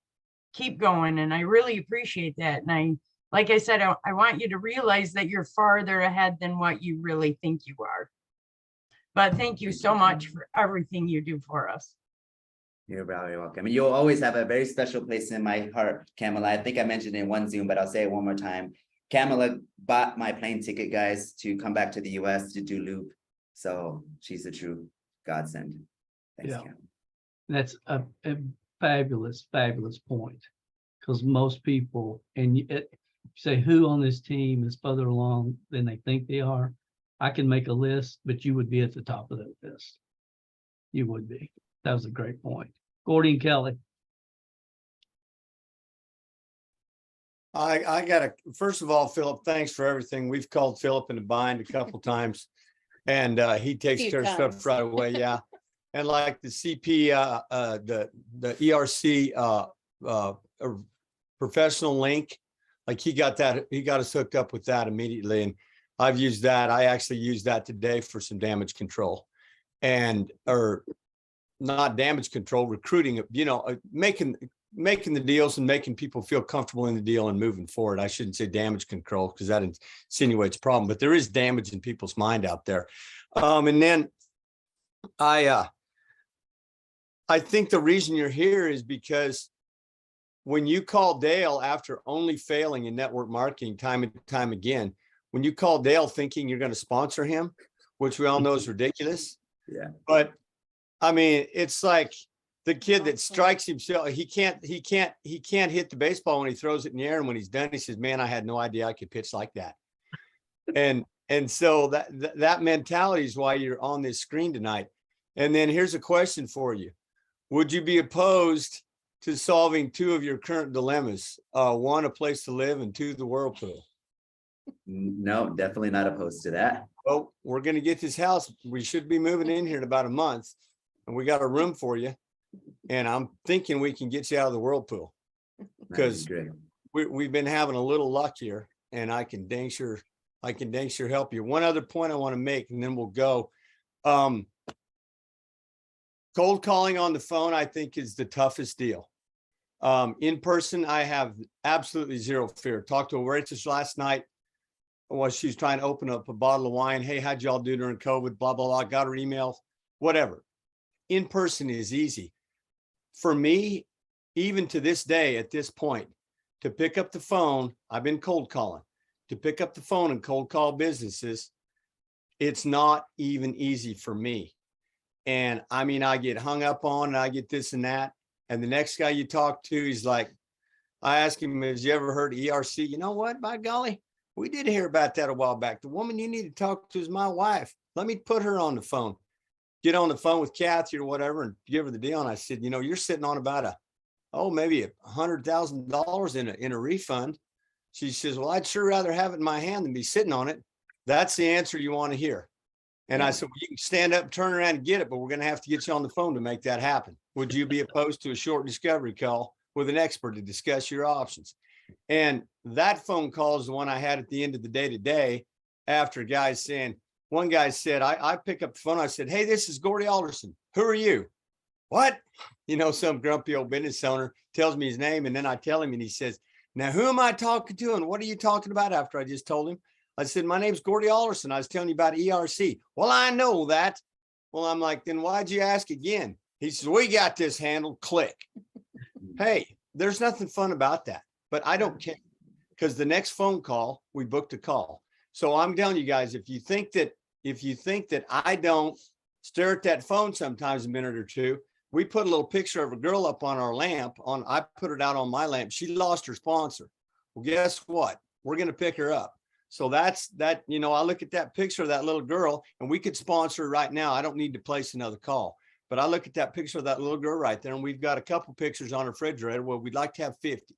keep going. And I really appreciate that. And like I said, I want you to realize that you're farther ahead than what you really think you are. But thank you so much for everything you do for us. You're very welcome. And you'll always have a very special place in my heart, Kamala. I think I mentioned it in one Zoom, but I'll say it one more time. Kamala bought my plane ticket, guys, to come back to the US to do loop. So she's a true godsend. Thanks, Yeah. Kamala. That's a fabulous, fabulous point. Because most people, and you say who on this team is further along than they think they are. I can make a list, but you would be at the top of that list. You would be. That was a great point. Gordy and Kelly. I gotta, first of all, Philip, thanks for everything. We've called Philip in a bind a couple times, and he takes Few care of stuff times. right away. Yeah. And like the CP, the ERC professional link, like he got us hooked up with that immediately. And I've used that. I actually used that today for some damage control, or not damage control, recruiting, you know, making the deals and making people feel comfortable in the deal and moving forward. I shouldn't say damage control because that insinuates problem, but there is damage in people's mind out there. And then I think the reason you're here is because when you call Dale after only failing in network marketing time and time again, when you call Dale thinking you're going to sponsor him, which we all know is ridiculous. Yeah. But I mean, it's like the kid that strikes himself. He can't hit the baseball when he throws it in the air. And when he's done, he says, man, I had no idea I could pitch like that. And so that mentality is why you're on this screen tonight. And then here's a question for you. Would you be opposed to solving two of your current dilemmas? One, a place to live, and two, the whirlpool. No, definitely not opposed to that. Well, we're going to get this house. We should be moving in here in about a month, and we got a room for you. And I'm thinking we can get you out of the whirlpool, because we've been having a little luck here, and I can dang sure help you. One other point I want to make, and then we'll go. Cold calling on the phone, I think, is the toughest deal. In person, I have absolutely zero fear. Talked to a waitress last night while she was trying to open up a bottle of wine. Hey, how'd y'all do during COVID? Blah, blah, blah. Got her email, whatever. In person is easy. For me, even to this day, at this point, to pick up the phone, I've been cold calling. To pick up the phone and cold call businesses, it's not even easy for me. And I mean, I get hung up on, and I get this and that. And the next guy you talk to, he's like, I ask him, has you ever heard of ERC? You know what, by golly, we did hear about that a while back. The woman you need to talk to is my wife. Let me put her on the phone. Get on the phone with Kathy or whatever and give her the deal. And I said, you know, you're sitting on about maybe $100,000 in a refund. She says, well, I'd sure rather have it in my hand than be sitting on it. That's the answer you want to hear. And I said, well, you can stand up, turn around and get it, but we're going to have to get you on the phone to make that happen. Would you be opposed to a short discovery call with an expert to discuss your options? And that phone call is the one I had at the end of the day today, after guys saying, one guy said, I pick up the phone. I said, hey, this is Gordy Alderson. Who are you? What? You know, some grumpy old business owner tells me his name. And then I tell him and he says, now, who am I talking to? And what are you talking about? After I just told him, I said, my name's Gordy Alderson. I was telling you about ERC. Well, I know that. Well, I'm like, then why'd you ask again? He says, we got this handled. Click. Hey, there's nothing fun about that, but I don't care, because the next phone call, we booked a call. So I'm telling you guys, if you think that I don't stare at that phone sometimes a minute or two, we put a little picture of a girl up on our lamp I put it out on my lamp. She lost her sponsor. Well, guess what? We're going to pick her up. So that's that, you know, I look at that picture of that little girl and we could sponsor her right now. I don't need to place another call, but I look at that picture of that little girl right there, and we've got a couple pictures on our refrigerator. Well, we'd like to have 50.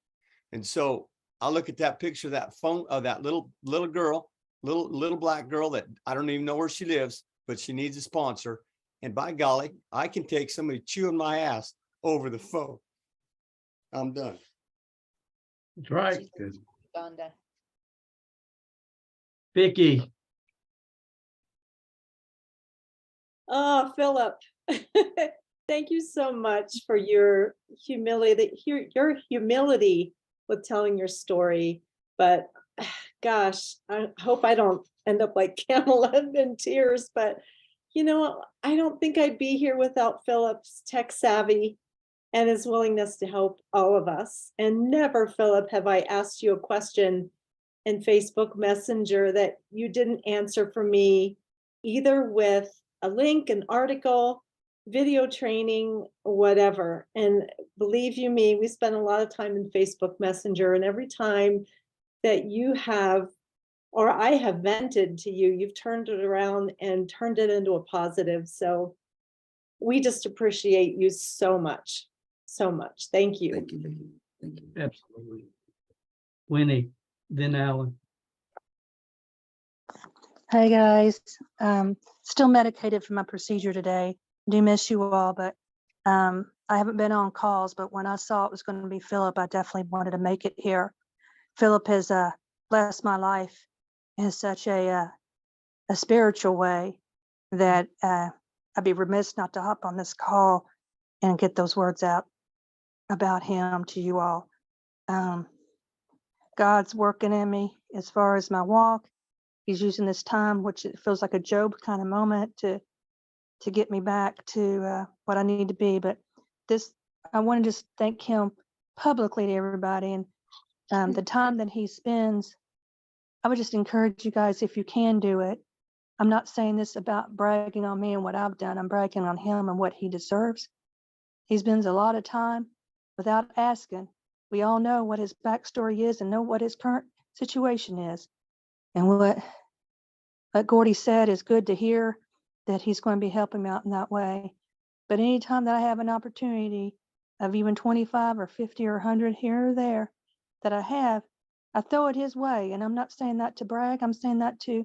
And so I look at that picture of that phone of that little girl, little black girl that I don't even know where she lives, but she needs a sponsor. And by golly, I can take somebody chewing my ass over the phone. I'm done. That's right. Good. Donda. Vicky, Oh, Philip, thank you so much for your humility with telling your story. But gosh, I hope I don't end up like Kamala in tears. But you know, I don't think I'd be here without Philip's tech savvy and his willingness to help all of us. And never, Philip, have I asked you a question in Facebook Messenger that you didn't answer for me, either with a link, an article, video training, whatever. And believe you me, we spend a lot of time in Facebook Messenger, and every time that you have, or I have vented to you, you've turned it around and turned it into a positive. So we just appreciate you so much, so much. Thank you. Thank you, Vicky. Thank you. absolutely. Winnie, then Alan. Hey guys, still medicated for my procedure today. Do miss you all, but I haven't been on calls, but when I saw it was going to be Philip, I definitely wanted to make it here. Philip has blessed my life in such a spiritual way that I'd be remiss not to hop on this call and get those words out about him to you all. God's working in me as far as my walk. He's using this time, which it feels like a Job kind of moment, to get me back to what I need to be. But this, I want to just thank him publicly to everybody, and the time that he spends. I would just encourage you guys, if you can do it. I'm not saying this about bragging on me and what I've done. I'm bragging on him and what he deserves. He spends a lot of time without asking. We all know what his backstory is and know what his current situation is. And what Gordy said is good to hear, that he's going to be helping me out in that way. But anytime that I have an opportunity of even 25 or 50 or 100 here or there that I throw it his way. And I'm not saying that to brag. I'm saying that to,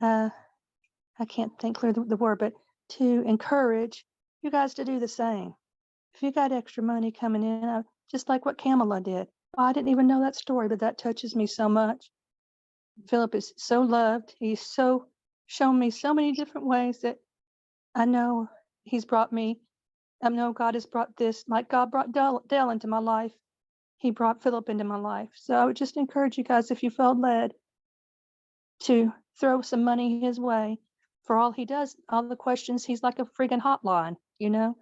I can't think clear the word, but to encourage you guys to do the same. If you got extra money coming in, just like what Kamala did. I didn't even know that story, but that touches me so much. Philip is so loved. He's so shown me so many different ways that I know he's brought me. I know God has brought this, like God brought Dell into my life. He brought Philip into my life. So I would just encourage you guys, if you felt led, to throw some money his way for all he does, all the questions. He's like a freaking hotline, you know,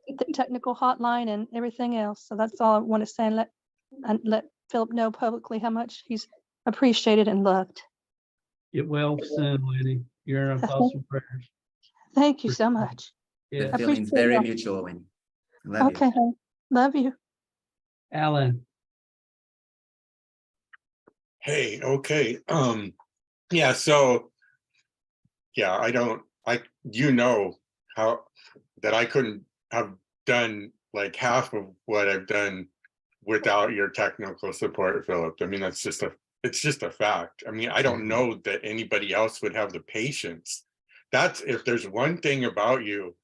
the technical hotline and everything else. So that's all I want to say, and let Philip know publicly how much he's appreciated and loved. Get well soon, Winnie. You're in our thoughts and prayers. Thank you so much. The Yeah, feeling's appreciate very y'all. mutual, Winnie. I love Okay, you. hon. Love you. Alan. Hey, okay. Yeah, so yeah, you know how that I couldn't have done like half of what I've done without your technical support, Philip. I mean, it's just a fact. I mean, I don't know that anybody else would have the patience that's, if there's one thing about you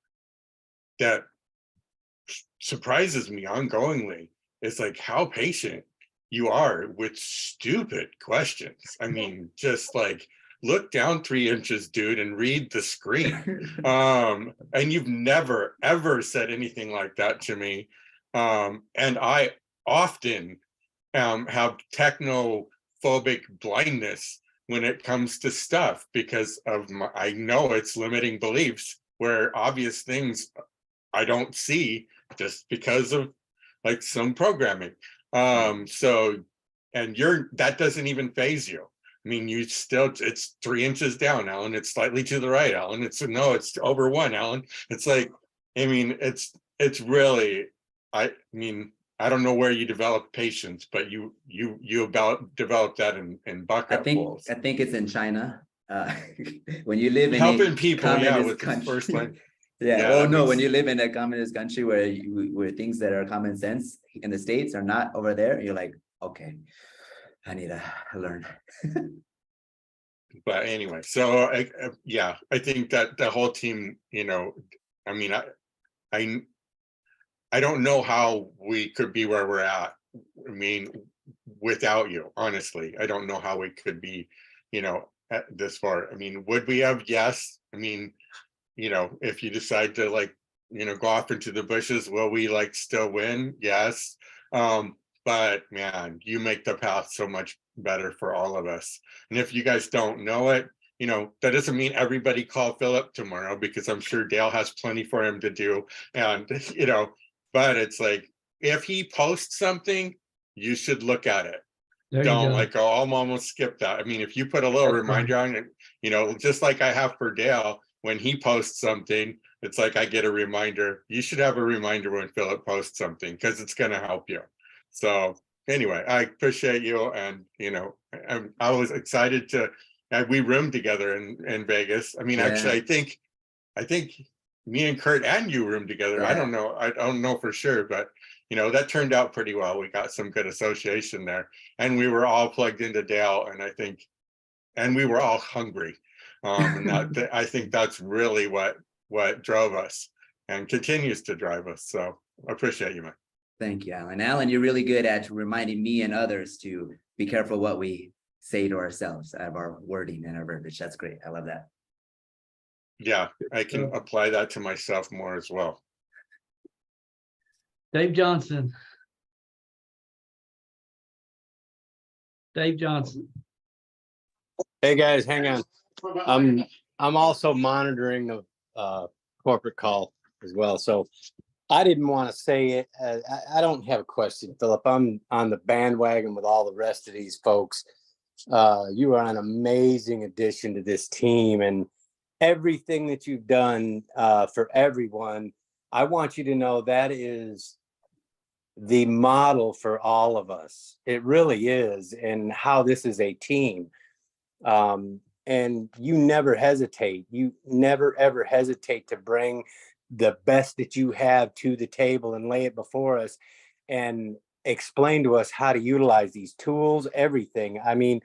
that surprises me ongoingly, it's like how patient you are with stupid questions. I mean, just like, look down 3 inches, dude, and read the screen. And you've never, ever said anything like that to me. And I often have technophobic blindness when it comes to stuff because of my, I know it's limiting beliefs where obvious things I don't see just because of like some programming. So, and that doesn't even phase you. I mean, you still, it's 3 inches down, Alan. It's slightly to the right, Alan. It's it's over 1, Alan. It's like, I mean, it's really, I mean, I don't know where you develop patience, but you develop that in bucketfuls. I think it's in China. When you live in Helping a people, yeah, communist with the country. first line. Yeah, Yeah, well, that no, when makes- you live in a communist country where things that are common sense in the States are not over there, you're like, okay, I need to learn. But anyway, so yeah, I think that the whole team, you know, I mean, I don't know how we could be where we're at. I mean, without you, honestly, I don't know how we could be, you know, at this far. I mean, would we have? Yes. I mean, you know, if you decide to like, you know, go off into the bushes, will we like still win? Yes. But man, you make the path so much better for all of us. And if you guys don't know it, you know, that doesn't mean everybody call Phillip tomorrow, because I'm sure Dale has plenty for him to do. And, you know, but it's like, if he posts something, you should look at it. There you Don't go. like, oh, I'll almost skip that. I mean, if you put a little That's reminder on it, you know, just like I have for Dale, when he posts something, it's like I get a reminder. You should have a reminder when Phillip posts something, because it's going to help you. So anyway, I appreciate you. And, you know, I was excited to, we roomed together in Vegas. I mean, Yeah. actually, I think me and Kurt and you roomed together. I don't know. I don't know for sure, but you know, that turned out pretty well. We got some good association there, and we were all plugged into Dale, and I think, and we were all hungry. And that, I think that's really what drove us and continues to drive us. So I appreciate you, man. Thank you, Alan. Alan, you're really good at reminding me and others to be careful what we say to ourselves of our wording and our verbiage. That's great. I love that. Yeah, I can apply that to myself more as well. Dave Johnson. Dave Johnson. Hey guys, hang on. I'm also monitoring the corporate call as well. So I didn't want to say it. I don't have a question, Phillip. I'm on the bandwagon with all the rest of these folks. You are an amazing addition to this team, and everything that you've done for everyone. I want you to know that is the model for all of us. It really is, and how this is a team. And you never hesitate. You never, ever hesitate to bring the best that you have to the table and lay it before us and explain to us how to utilize these tools, everything. I mean,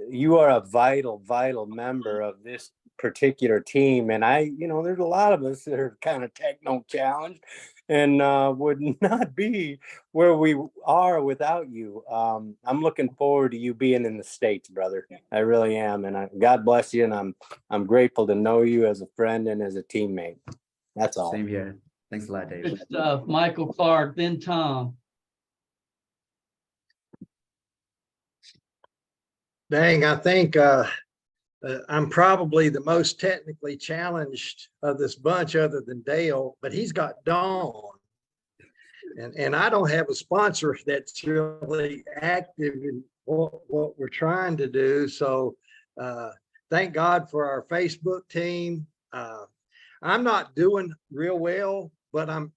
you are a vital member of this particular team. And there's a lot of us that are kind of techno challenged and would not be where we are without you. I'm looking forward to you being in the States, brother. I really am. And God bless you. And I'm grateful to know you as a friend and as a teammate. That's all. Same here. Thanks a lot, Dave. Good stuff. Michael Clark, then Tom. Dang, I think I'm probably the most technically challenged of this bunch other than Dale, but he's got Dawn. And I don't have a sponsor that's really active in what we're trying to do. So thank God for our Facebook team. I'm not doing real well, but I'm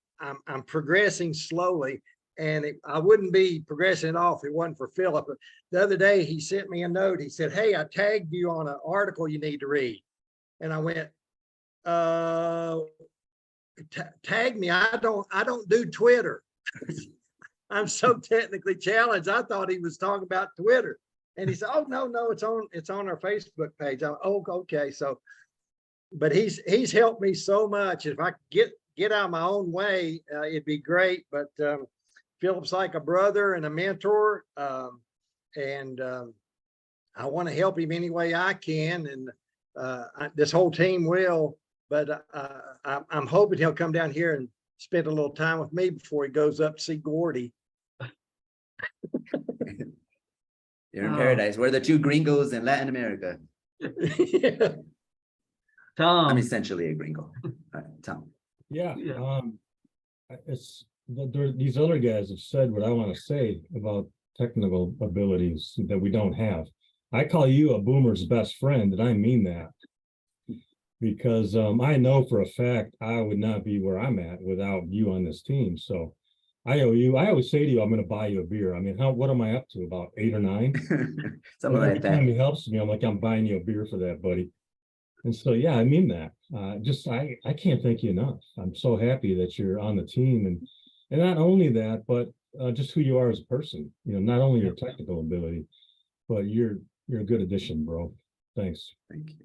progressing slowly. And I wouldn't be progressing at all if it wasn't for Phillip. The other day, he sent me a note. He said, "Hey, I tagged you on an article you need to read." And I went, tag me. I don't do Twitter. I'm so technically challenged. I thought he was talking about Twitter. And he said, "Oh, no, it's on our Facebook page." Oh, okay. So but he's helped me so much. If I could get out of my own way, it'd be great. But Philip's like a brother and a mentor, and I want to help him any way I can, and this whole team will. But I'm hoping he'll come down here and spend a little time with me before he goes up to see Gordy. You're in paradise. We're the two gringos in Latin America. Yeah. Tom. I'm essentially a gringo. All right, Tom. Yeah, Yeah. these other guys have said what I want to say about technical abilities that we don't have. I call you a boomer's best friend, and I mean that. Because I know for a fact I would not be where I'm at without you on this team. So I owe you. I always say to you, I'm going to buy you a beer. I mean, what am I up to? About 8 or 9? Something Every like that. time he helps me, I'm like, I'm buying you a beer for that, buddy. And so, yeah, I mean that. I can't thank you enough. I'm so happy that you're on the team, and not only that, but just who you are as a person. You know, not only your technical ability, but you're a good addition, bro. Thanks. Thank you.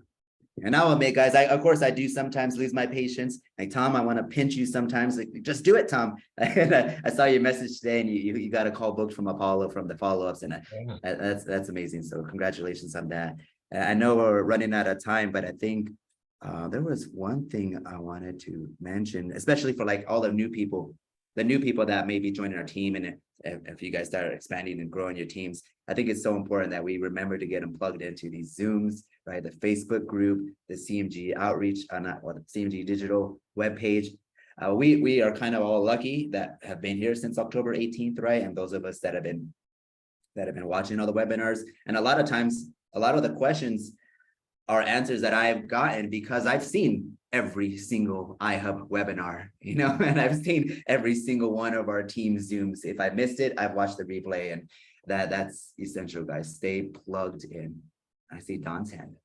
And I'll admit, guys, of course I do sometimes lose my patience. Like, Tom, I want to pinch you sometimes. Like, just do it, Tom. And I saw your message today, and you got a call booked from Apollo from the follow-ups, and that's amazing. So congratulations on that. I know we're running out of time, but I think there was one thing I wanted to mention, especially for like all the new people that may be joining our team. And if you guys start expanding and growing your teams, I think it's so important that we remember to get them plugged into these Zooms, right? The Facebook group, the CMG outreach, the CMG digital webpage. We are kind of all lucky that have been here since October 18th, right? And those of us that have been watching all the webinars, and a lot of times, a lot of the questions are answers that I've gotten because I've seen every single iHub webinar, you know, and I've seen every single one of our team Zooms. If I missed it, I've watched the replay, and that's essential, guys. Stay plugged in. I see Don's hand.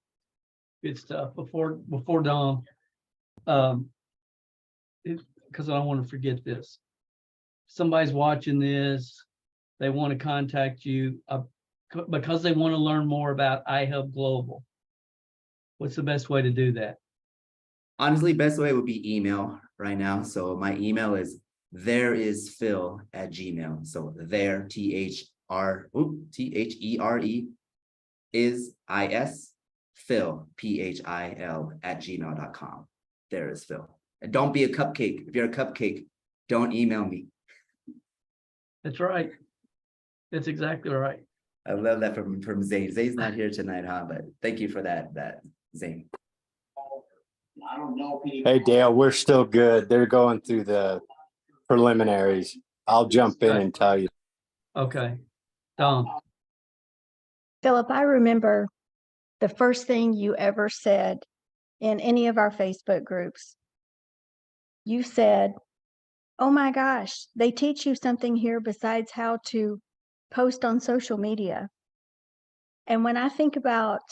Good stuff. Before Don, because I don't want to forget this. Somebody's watching this, they want to contact you because they want to learn more about iHub Global. What's the best way to do that? Honestly, best way would be email right now. So my email is thereisphil@gmail. So there, THERE is IS Phil, PHIL @gmail.com. There is Phil. And don't be a cupcake. If you're a cupcake, don't email me. That's right. That's exactly right. I love that from Zane. Zane's not here tonight, huh? But thank you for that Zane. I don't know. Hey, Dale, we're still good. They're going through the preliminaries. I'll jump in and tell you. Okay. Don. Philip, I remember the first thing you ever said in any of our Facebook groups. You said, oh my gosh, they teach you something here besides how to post on social media. And when I think about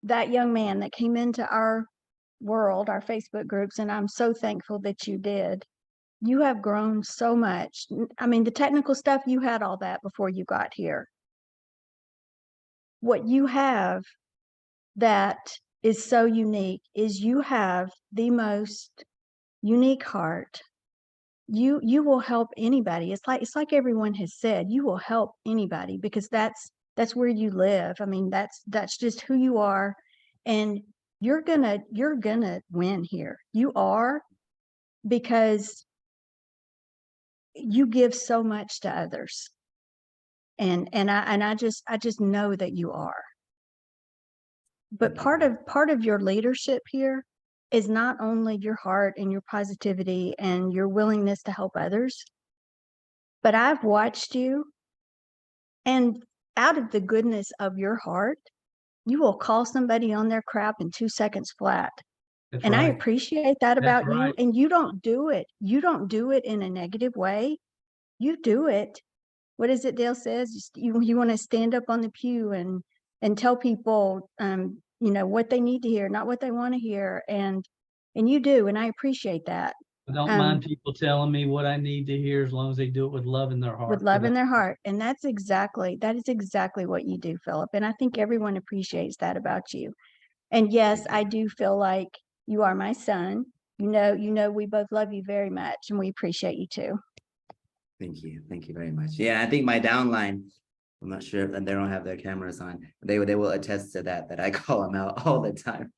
that young man that came into our world, our Facebook groups, and I'm so thankful that you did, you have grown so much. I mean, the technical stuff, you had all that before you got here. What you have that is so unique is you have the most unique heart. You will help anybody. It's like everyone has said, you will help anybody because that's where you live. I mean, that's just who you are, and you're gonna win here. You are, because you give so much to others, and I just know that you are. But part of your leadership here is not only your heart and your positivity and your willingness to help others, but I've watched you, and out of the goodness of your heart, you will call somebody on their crap in 2 seconds flat. That's And I right. appreciate that about you. right. And you don't do it in a negative way. You do it. What is it Dale says? You want to stand up on the pew and tell people, what they need to hear, not what they want to hear. And you do. And I appreciate that. I don't mind people telling me what I need to hear as long as they do it with love in their heart. With love in their heart. And that is exactly what you do, Philip. And I think everyone appreciates that about you. And yes, I do feel like You are my son. You know, we both love you very much and we appreciate you too. Thank you. Thank you very much. Yeah, I think my downline, I'm not sure if they don't have their cameras on. They will attest to that I call them out all the time.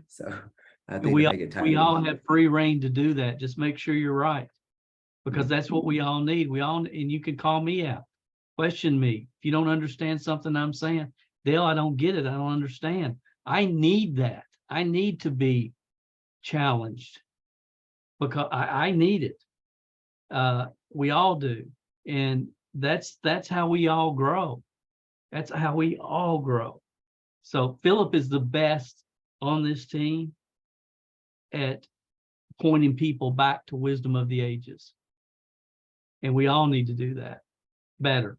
So I think We they get tired. we of all me. have free reign to do that. Just make sure you're right. Because that's what we all need. And you can call me out, question me. If you don't understand something I'm saying, Dale, I don't get it. I don't understand. I need that. I need to be challenged because I need it. We all do. And that's how we all grow. That's how we all grow. So Phillip is the best on this team at pointing people back to wisdom of the ages. And we all need to do that better.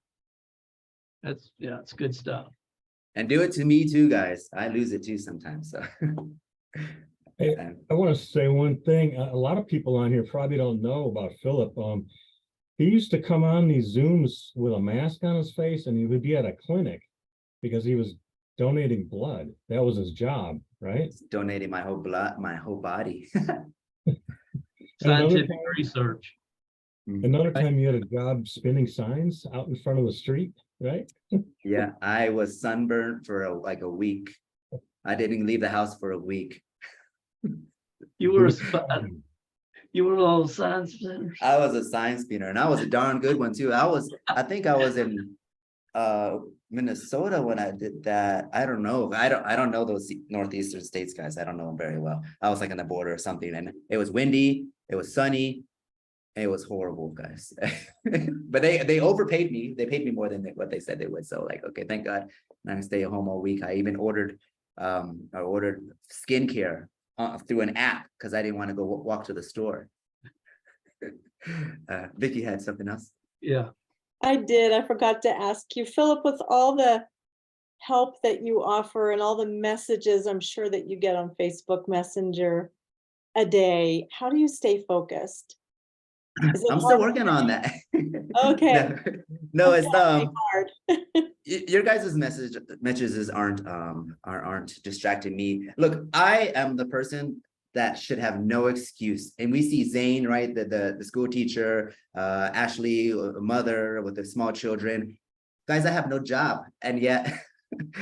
Yeah, it's good stuff. And do it to me too, guys. I lose it too sometimes. So Hey, I want to say one thing. A lot of people on here probably don't know about Phillip. He used to come on these Zooms with a mask on his face, and he would be at a clinic because he was donating blood. That was his job, right? donating my whole blood, my whole body. Scientific research. Another time you had a job spinning signs out in front of the street, right? Yeah, I was sunburned for like a week. I didn't leave the house for a week. You were one of those science spinners. I was a science spinner, and I was a darn good one too. I think I was in Minnesota when I did that. I don't know. I don't know those northeastern states, guys. I don't know them very well. I was like on the border or something, and it was windy, it was sunny. It was horrible, guys. But they overpaid me. They paid me more than what they said they would. So like, okay, thank God. I'm gonna stay at home all week. I even ordered skincare through an app because I didn't want to go walk to the store. Vicky had something else. Yeah. I did. I forgot to ask you, Phillip, with all the help that you offer and all the messages I'm sure that you get on Facebook Messenger a day, how do you stay focused? I'm still working on that. Okay. No, it's hard. your guys' messages aren't distracting me. Look, I am the person that should have no excuse. And we see Zane, right? The school teacher, Ashley, a mother with the small children. Guys, I have no job. And yet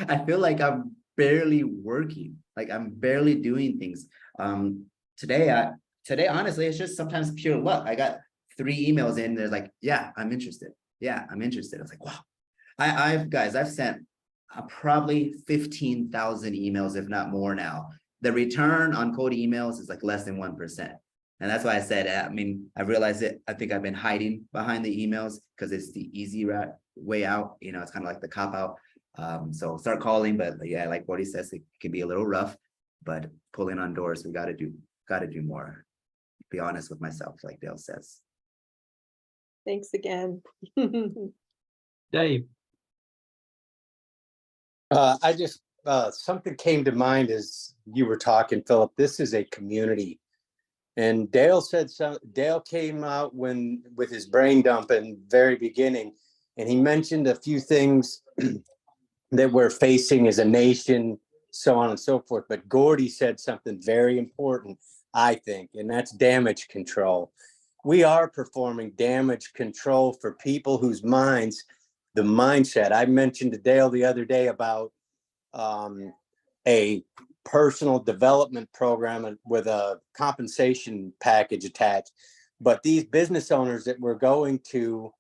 I feel like I'm barely working. Like I'm barely doing things. Today, honestly, it's just sometimes pure luck. I got 3 emails in. They're like, yeah, I'm interested. Yeah, I'm interested. I was like, wow. I've sent probably 15,000 emails, if not more now. The return on cold emails is like less than 1%. And that's why I said, I mean, I realized it. I think I've been hiding behind the emails because it's the easy way out. You know, it's kind of like the cop out. So start calling, but yeah, like Bodhi says, it can be a little rough, but pulling on doors, we got to do more. Be honest with myself, like Dale says. Thanks again. Dave. I just, something came to mind as you were talking, Phillip. This is a community. And Dale came out with his brain dump in the very beginning, and he mentioned a few things that we're facing as a nation, so on and so forth. But Gordy said something very important, I think, and that's damage control. We are performing damage control for people whose minds, the mindset. I mentioned to Dale the other day about a personal development program with a compensation package attached. But these business owners that we're going to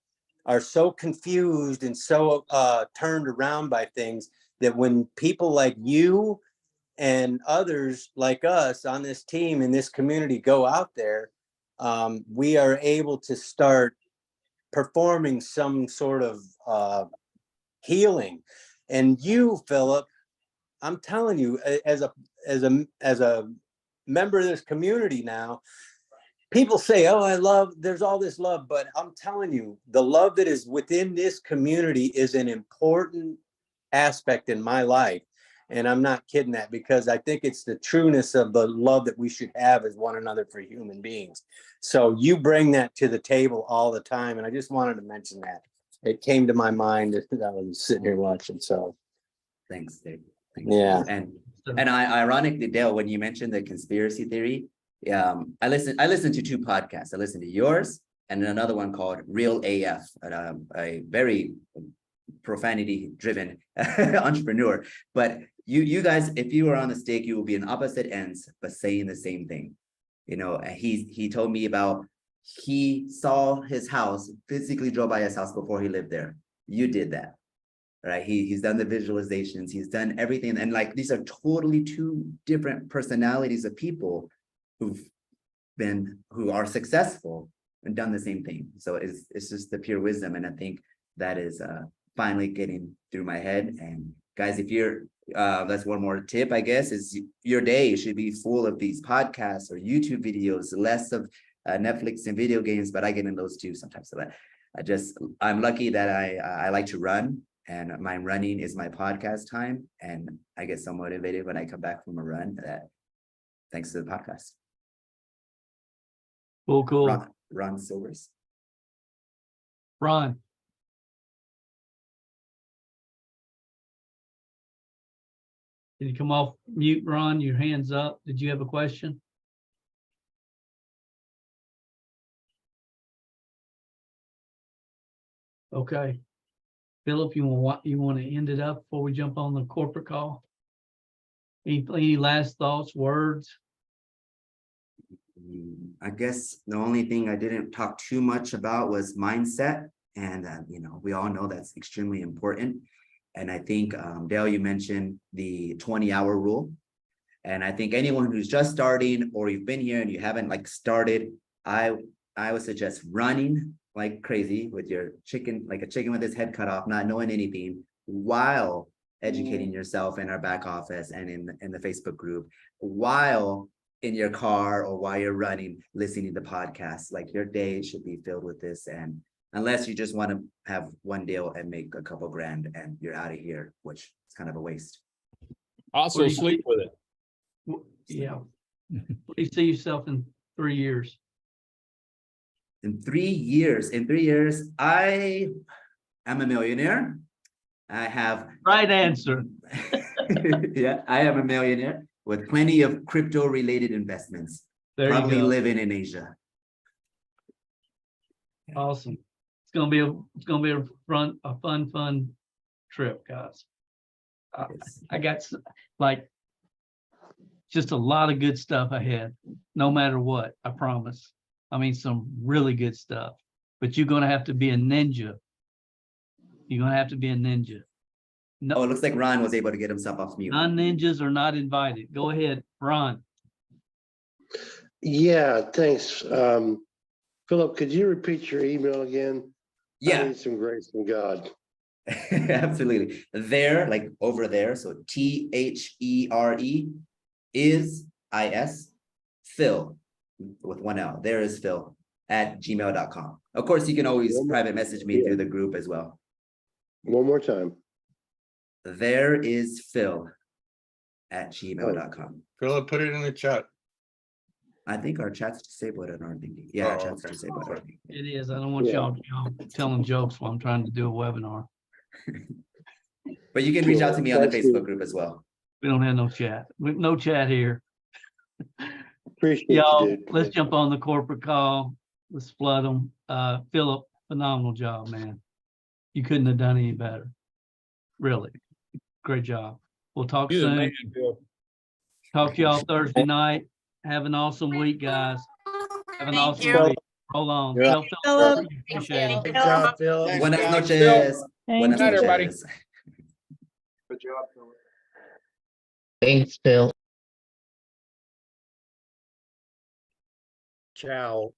are so confused and so turned around by things that when people like you and others like us on this team in this community go out there, we are able to start performing some sort of healing. And you, Phillip, I'm telling you, as a member of this community now, people say, oh, there's all this love, but I'm telling you, the love that is within this community is an important aspect in my life. And I'm not kidding that, because I think it's the trueness of the love that we should have as one another for human beings. So you bring that to the table all the time. And I just wanted to mention that. It came to my mind that I was sitting here watching. So thanks, Dave. Yeah. And ironically, Dale, when you mentioned the conspiracy theory, I listened to two podcasts. I listened to yours and another one called Real AF, a very profanity driven entrepreneur. But you guys, if you were on the stake, you will be in opposite ends, but saying the same thing. You know, and he told me about, he saw his house, physically drove by his house before he lived there. You did that, right? He's done the visualizations, he's done everything. And like, these are totally two different personalities of people who are successful and done the same thing. So it's just the pure wisdom. And I think that is finally getting through my head. And guys, if you're, that's one more tip, I guess, is your day should be full of these podcasts or YouTube videos, less of Netflix and video games, but I get in those too sometimes. So I'm lucky that I like to run, and my running is my podcast time. And I get so motivated when I come back from a run, that thanks to the podcast. Cool. Ron Silvers. Ron. Can you come off mute, Ron? Your hand's up. Did you have a question? Okay. Phillip, you want to end it up before we jump on the corporate call? Any last thoughts, words? I guess the only thing I didn't talk too much about was mindset. And, you know, we all know that's extremely important. And I think, Dale, you mentioned the 20-hour rule. And I think anyone who's just starting, or you've been here and you haven't like started, I would suggest running like crazy with your chicken, like a chicken with its head cut off, not knowing anything, while educating yourself in our back office and in the Facebook group, while in your car or while you're running, listening to podcasts. Like, your day should be filled with this. And unless you just want to have one deal and make a couple grand and you're out of here, which is kind of a waste. Also sleep with it. Yeah. Where do you see yourself in 3 years? In 3 years, I am a millionaire. I have Right answer. yeah, I am a millionaire with plenty of crypto related investments. There Probably you go. living in Asia. Awesome. It's gonna be a fun trip, guys. I got like just a lot of good stuff ahead, no matter what, I promise. I mean, some really good stuff, but you're gonna have to be a ninja. You're gonna have to be a ninja. No, Oh, it looks like Ron was able to get himself off mute. non-ninjas are not invited. Go ahead, Ron. Yeah, thanks. Phillip, could you repeat your email again? I Yeah, need some grace from God. absolutely. There, like over there. So THERE is IS Phil with one L. There is Phil at gmail.com. Of course, you can always private message me through the group as well. One more time. There is Phil at gmail.com. Phillip, put it in the chat. I think our chat's disabled in our thinking. Yeah, our Oh, chat's okay. disabled. in our thinking. It is. I don't want Yeah. y'all telling jokes while I'm trying to do a webinar. But you can reach out to me on the Thank you. Facebook group as well. We don't have no chat. No chat here. Appreciate you, Y'all, dude. let's jump on the corporate call. Let's flood them. Phillip, phenomenal job, man. You couldn't have done any better. Really. Great job. We'll talk You're the soon. man, Bill. Talk to y'all Thursday night. Have an awesome week, guys. Have an Thank awesome you. week. Hold on. Yeah. Tell Phillip. Phillip we appreciate it. Good job, Phil. Thanks, Buenas guys. noches. Thank Buenas you. Good night, everybody. noches. Good job, Phillip. Thanks, Phil. Ciao.